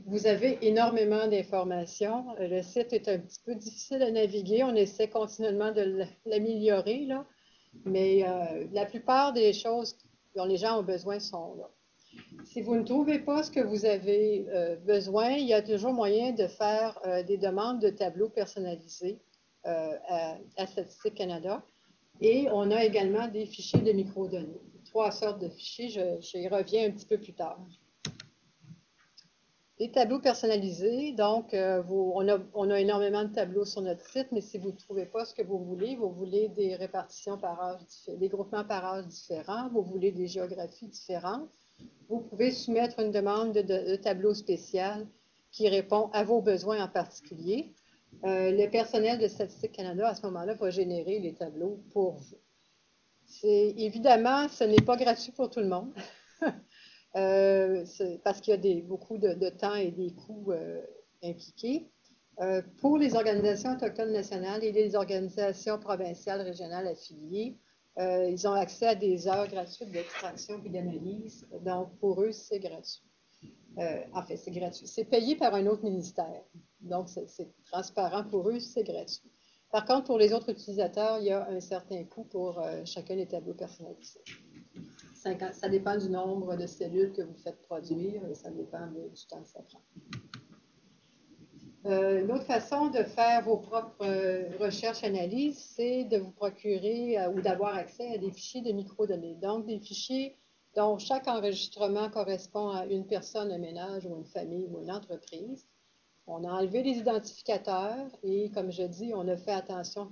vous avez énormément d'informations. Le site est un petit peu difficile à naviguer. On essaie continuellement de l'améliorer, là. Mais la plupart des choses dont les gens ont besoin sont là. Si vous ne trouvez pas ce que vous avez besoin, il y a toujours moyen de faire des demandes de tableaux personnalisés à Statistique Canada. Et on a également des fichiers de microdonnées. 3 sortes de fichiers, j'y reviens un petit peu plus tard. Les tableaux personnalisés, donc on a énormément de tableaux sur notre site, mais si vous ne trouvez pas ce que vous voulez des répartitions par âge, des groupements par âge différents, vous voulez des géographies différentes, vous pouvez soumettre une demande de tableau spécial qui répond à vos besoins en particulier. Le personnel de Statistique Canada, à ce moment-là, va générer les tableaux pour vous. Évidemment, ce n'est pas gratuit pour tout le monde. Parce qu'il y a beaucoup de temps et des coûts impliqués. Pour les organisations autochtones nationales et les organisations provinciales, régionales affiliées, ils ont accès à des heures gratuites d'extraction et d'analyse. Donc, pour eux, c'est gratuit. En fait, c'est gratuit. C'est payé par un autre ministère. Donc, c'est transparent pour eux, c'est gratuit. Par contre, pour les autres utilisateurs, il y a un certain coût pour chacun des tableaux personnalisés. Ça dépend du nombre de cellules que vous faites produire et ça dépend du temps que ça prend. Une autre façon de faire vos propres recherches-analyses, c'est de vous procurer ou d'avoir accès à des fichiers de microdonnées. Donc, des fichiers dont chaque enregistrement correspond à une personne, un ménage ou une famille ou une entreprise. On a enlevé les identificateurs et, comme je dis, on a fait attention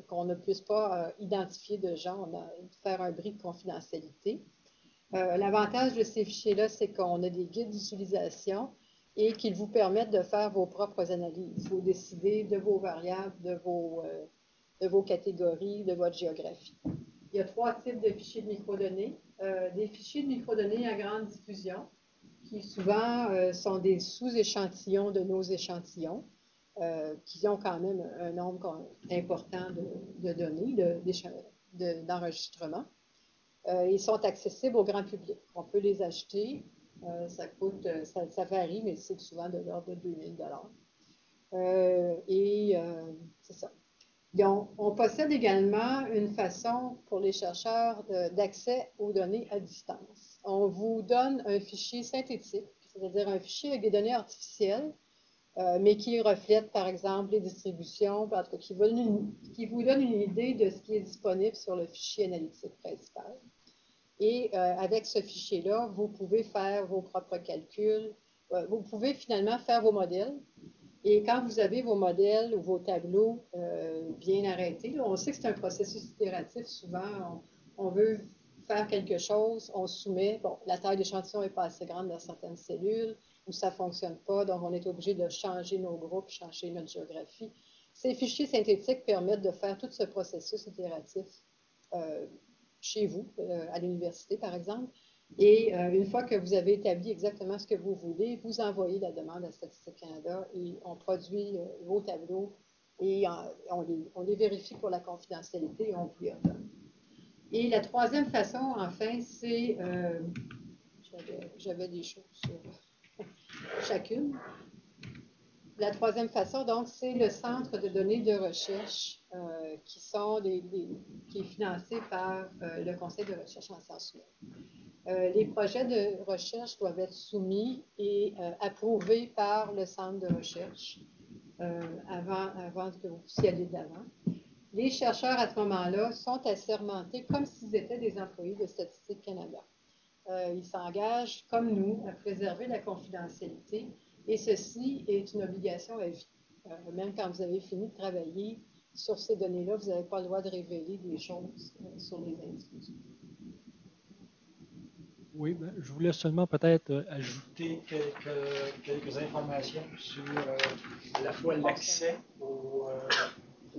qu'on ne puisse pas identifier de gens, on a faire un bris de confidentialité. L'avantage de ces fichiers-là, c'est qu'on a des guides d'utilisation et qu'ils vous permettent de faire vos propres analyses. Vous décidez de vos variables, de vos catégories, de votre géographie. Il y a 3 types de fichiers de microdonnées. Des fichiers de microdonnées à grande diffusion, qui souvent sont des sous-échantillons de nos échantillons, qui ont quand même un nombre important de données, d'enregistrements. Ils sont accessibles au grand public. On peut les acheter. Ça coûte, ça varie, mais c'est souvent de l'ordre de 2000 $. C'est ça. Donc, on possède également une façon pour les chercheurs d'accès aux données à distance. On vous donne un fichier synthétique, c'est-à-dire un fichier avec des données artificielles, mais qui reflète, par exemple, les distributions, qui vous donne une idée de ce qui est disponible sur le fichier analytique principal. Et avec ce fichier-là, vous pouvez faire vos propres calculs. Vous pouvez finalement faire vos modèles. Et quand vous avez vos modèles ou vos tableaux bien arrêtés, là, on sait que c'est un processus itératif. Souvent, on veut faire quelque chose, on soumet. Bon, la taille d'échantillon n'est pas assez grande dans certaines cellules ou ça ne fonctionne pas, donc on est obligé de changer nos groupes, changer notre géographie. Ces fichiers synthétiques permettent de faire tout ce processus itératif chez vous, à l'université par exemple. Et une fois que vous avez établi exactement ce que vous voulez, vous envoyez la demande à Statistique Canada et on produit vos tableaux et on les vérifie pour la confidentialité et on vous les redonne. Et la troisième façon, enfin, c'est... J'avais des choses sur chacune. La troisième façon, donc, c'est le Centre de données de recherche qui est financé par le Conseil de recherche en sciences humaines. Les projets de recherche doivent être soumis et approuvés par le centre de recherche avant que vous puissiez aller de l'avant. Les chercheurs, à ce moment-là, sont assermentés comme s'ils étaient des employés de Statistique Canada. Ils s'engagent, comme nous, à préserver la confidentialité et ceci est une obligation à vie. Même quand vous avez fini de travailler sur ces données-là, vous n'avez pas le droit de révéler des choses sur les individus. Oui, ben, je voulais seulement peut-être ajouter quelques informations sur à la fois l'accès aux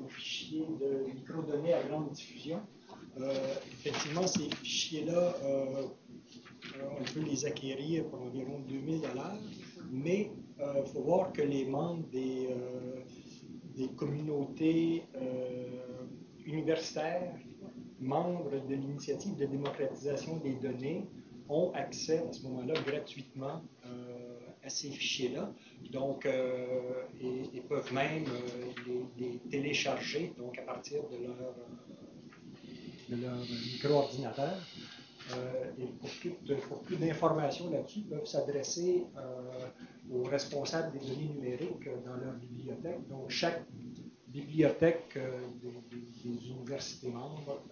fichiers de microdonnées à grande diffusion. Effectivement, ces fichiers-là, on peut les acquérir pour environ 2000 $, mais il faut voir que les membres des communautés universitaires, membres de l'initiative de démocratisation des données, ont accès à ce moment-là gratuitement à ces fichiers-là. Donc, et peuvent même les télécharger donc à partir de leur micro-ordinateur. Et pour plus d'informations là-dessus, ils peuvent s'adresser aux responsables des données numériques dans leur bibliothèque. Donc, chaque bibliothèque des universités membres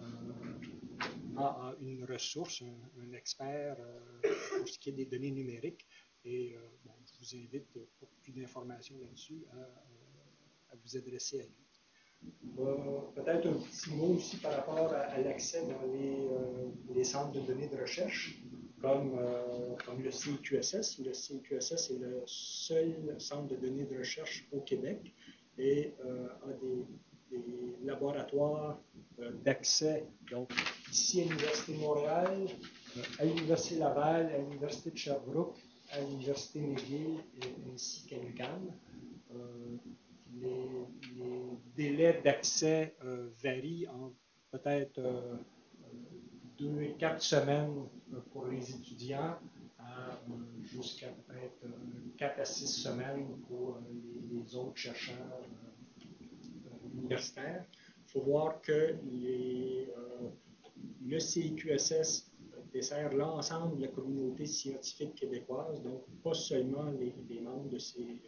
a une ressource, un expert pour ce qui est des données numériques. Et bon, je vous invite, pour plus d'informations là-dessus, à vous adresser à lui. Peut-être un petit mot aussi par rapport à l'accès dans les centres de données de recherche, comme le CIQSS. Le CIQSS est le seul centre de données de recherche au Québec et a des laboratoires d'accès, donc ici à l'Université de Montréal, à l'Université Laval, à l'Université de Sherbrooke, à l'Université McGill ainsi qu'à l'UQAM. Les délais d'accès varient en peut-être 2 et 4 semaines pour les étudiants, jusqu'à peut-être 4 à 6 semaines pour les autres chercheurs universitaires. Il faut voir que le CIQSS dessert l'ensemble de la communauté scientifique québécoise, donc pas seulement les membres de ces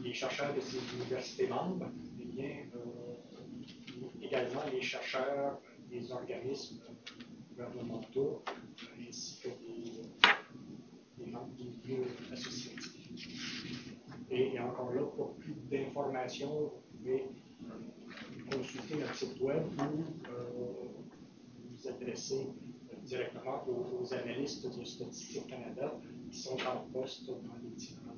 les chercheurs de ces universités membres, mais bien également les chercheurs des organismes gouvernementaux ainsi que des membres du milieu associatif. Et encore là, pour plus d'informations, vous pouvez consulter notre site web ou vous adresser directement aux analystes de Statistique Canada qui sont en poste dans les différents.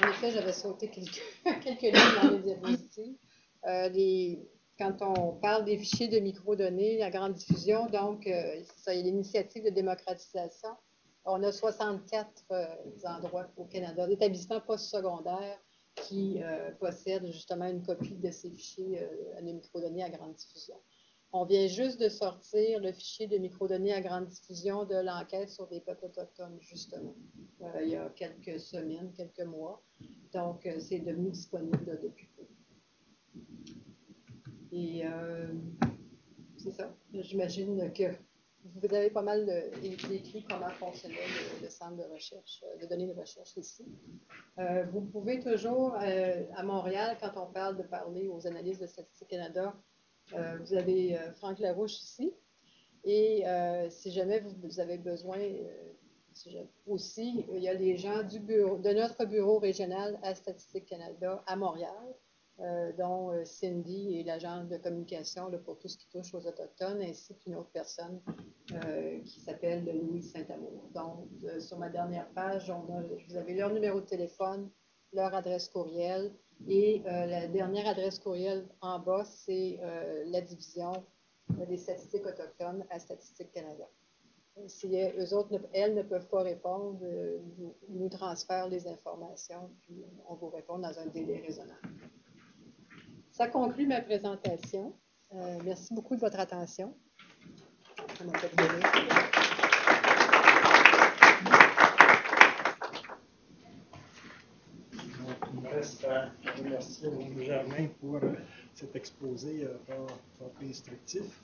En effet, j'avais sauté quelques lignes dans les diapositives. Quand on parle des fichiers de microdonnées à grande diffusion, donc, ça, il y a l'initiative de démocratisation. On a 64 endroits au Canada, d'établissements postsecondaires qui possèdent justement une copie de ces fichiers de microdonnées à grande diffusion. On vient juste de sortir le fichier de microdonnées à grande diffusion de l'enquête sur les peuples autochtones, justement, il y a quelques semaines, quelques mois. Donc, c'est devenu disponible là, depuis peu. Et c'est ça. J'imagine que vous avez pas mal décrit comment fonctionnait le centre de recherche, de données de recherche ici. Vous pouvez toujours, à Montréal, quand on parle de parler aux analystes de Statistique Canada, vous avez Franck Larouche ici. Et si jamais vous avez besoin, aussi, il y a les gens de notre bureau régional à Statistique Canada à Montréal, dont Cindy est l'agente de communication là, pour tout ce qui touche aux Autochtones, ainsi qu'une autre personne qui s'appelle Louise Saint-Amour. Donc, sur ma dernière page, vous avez leur numéro de téléphone, leur adresse courriel, et la dernière adresse courriel en bas, c'est la division des statistiques autochtones à Statistique Canada. Si eux autres, elles ne peuvent pas répondre, nous transfèrent les informations, puis on vous répond dans un délai raisonnable. Ça conclut ma présentation. Merci beaucoup de votre attention. Ça m'a fait plaisir. Il me reste à remercier Mme Germain pour cet exposé fort instructif.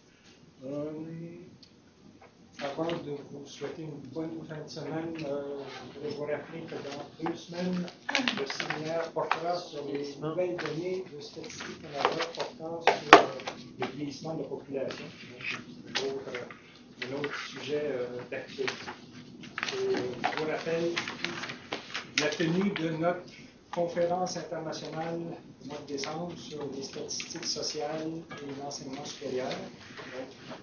Avant de vous souhaiter une bonne fin de semaine, je voudrais vous rappeler que dans 2 semaines, le séminaire portera sur les nouvelles données de Statistique Canada portant sur le vieillissement de la population. Un autre sujet d'actualité. Je vous rappelle la tenue de notre conférence internationale au mois de décembre sur les statistiques sociales et l'enseignement supérieur.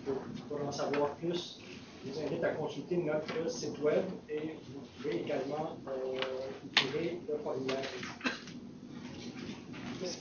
Donc, pour en savoir plus, je vous invite à consulter notre site web et vous pouvez également trouver le formulaire. Merci.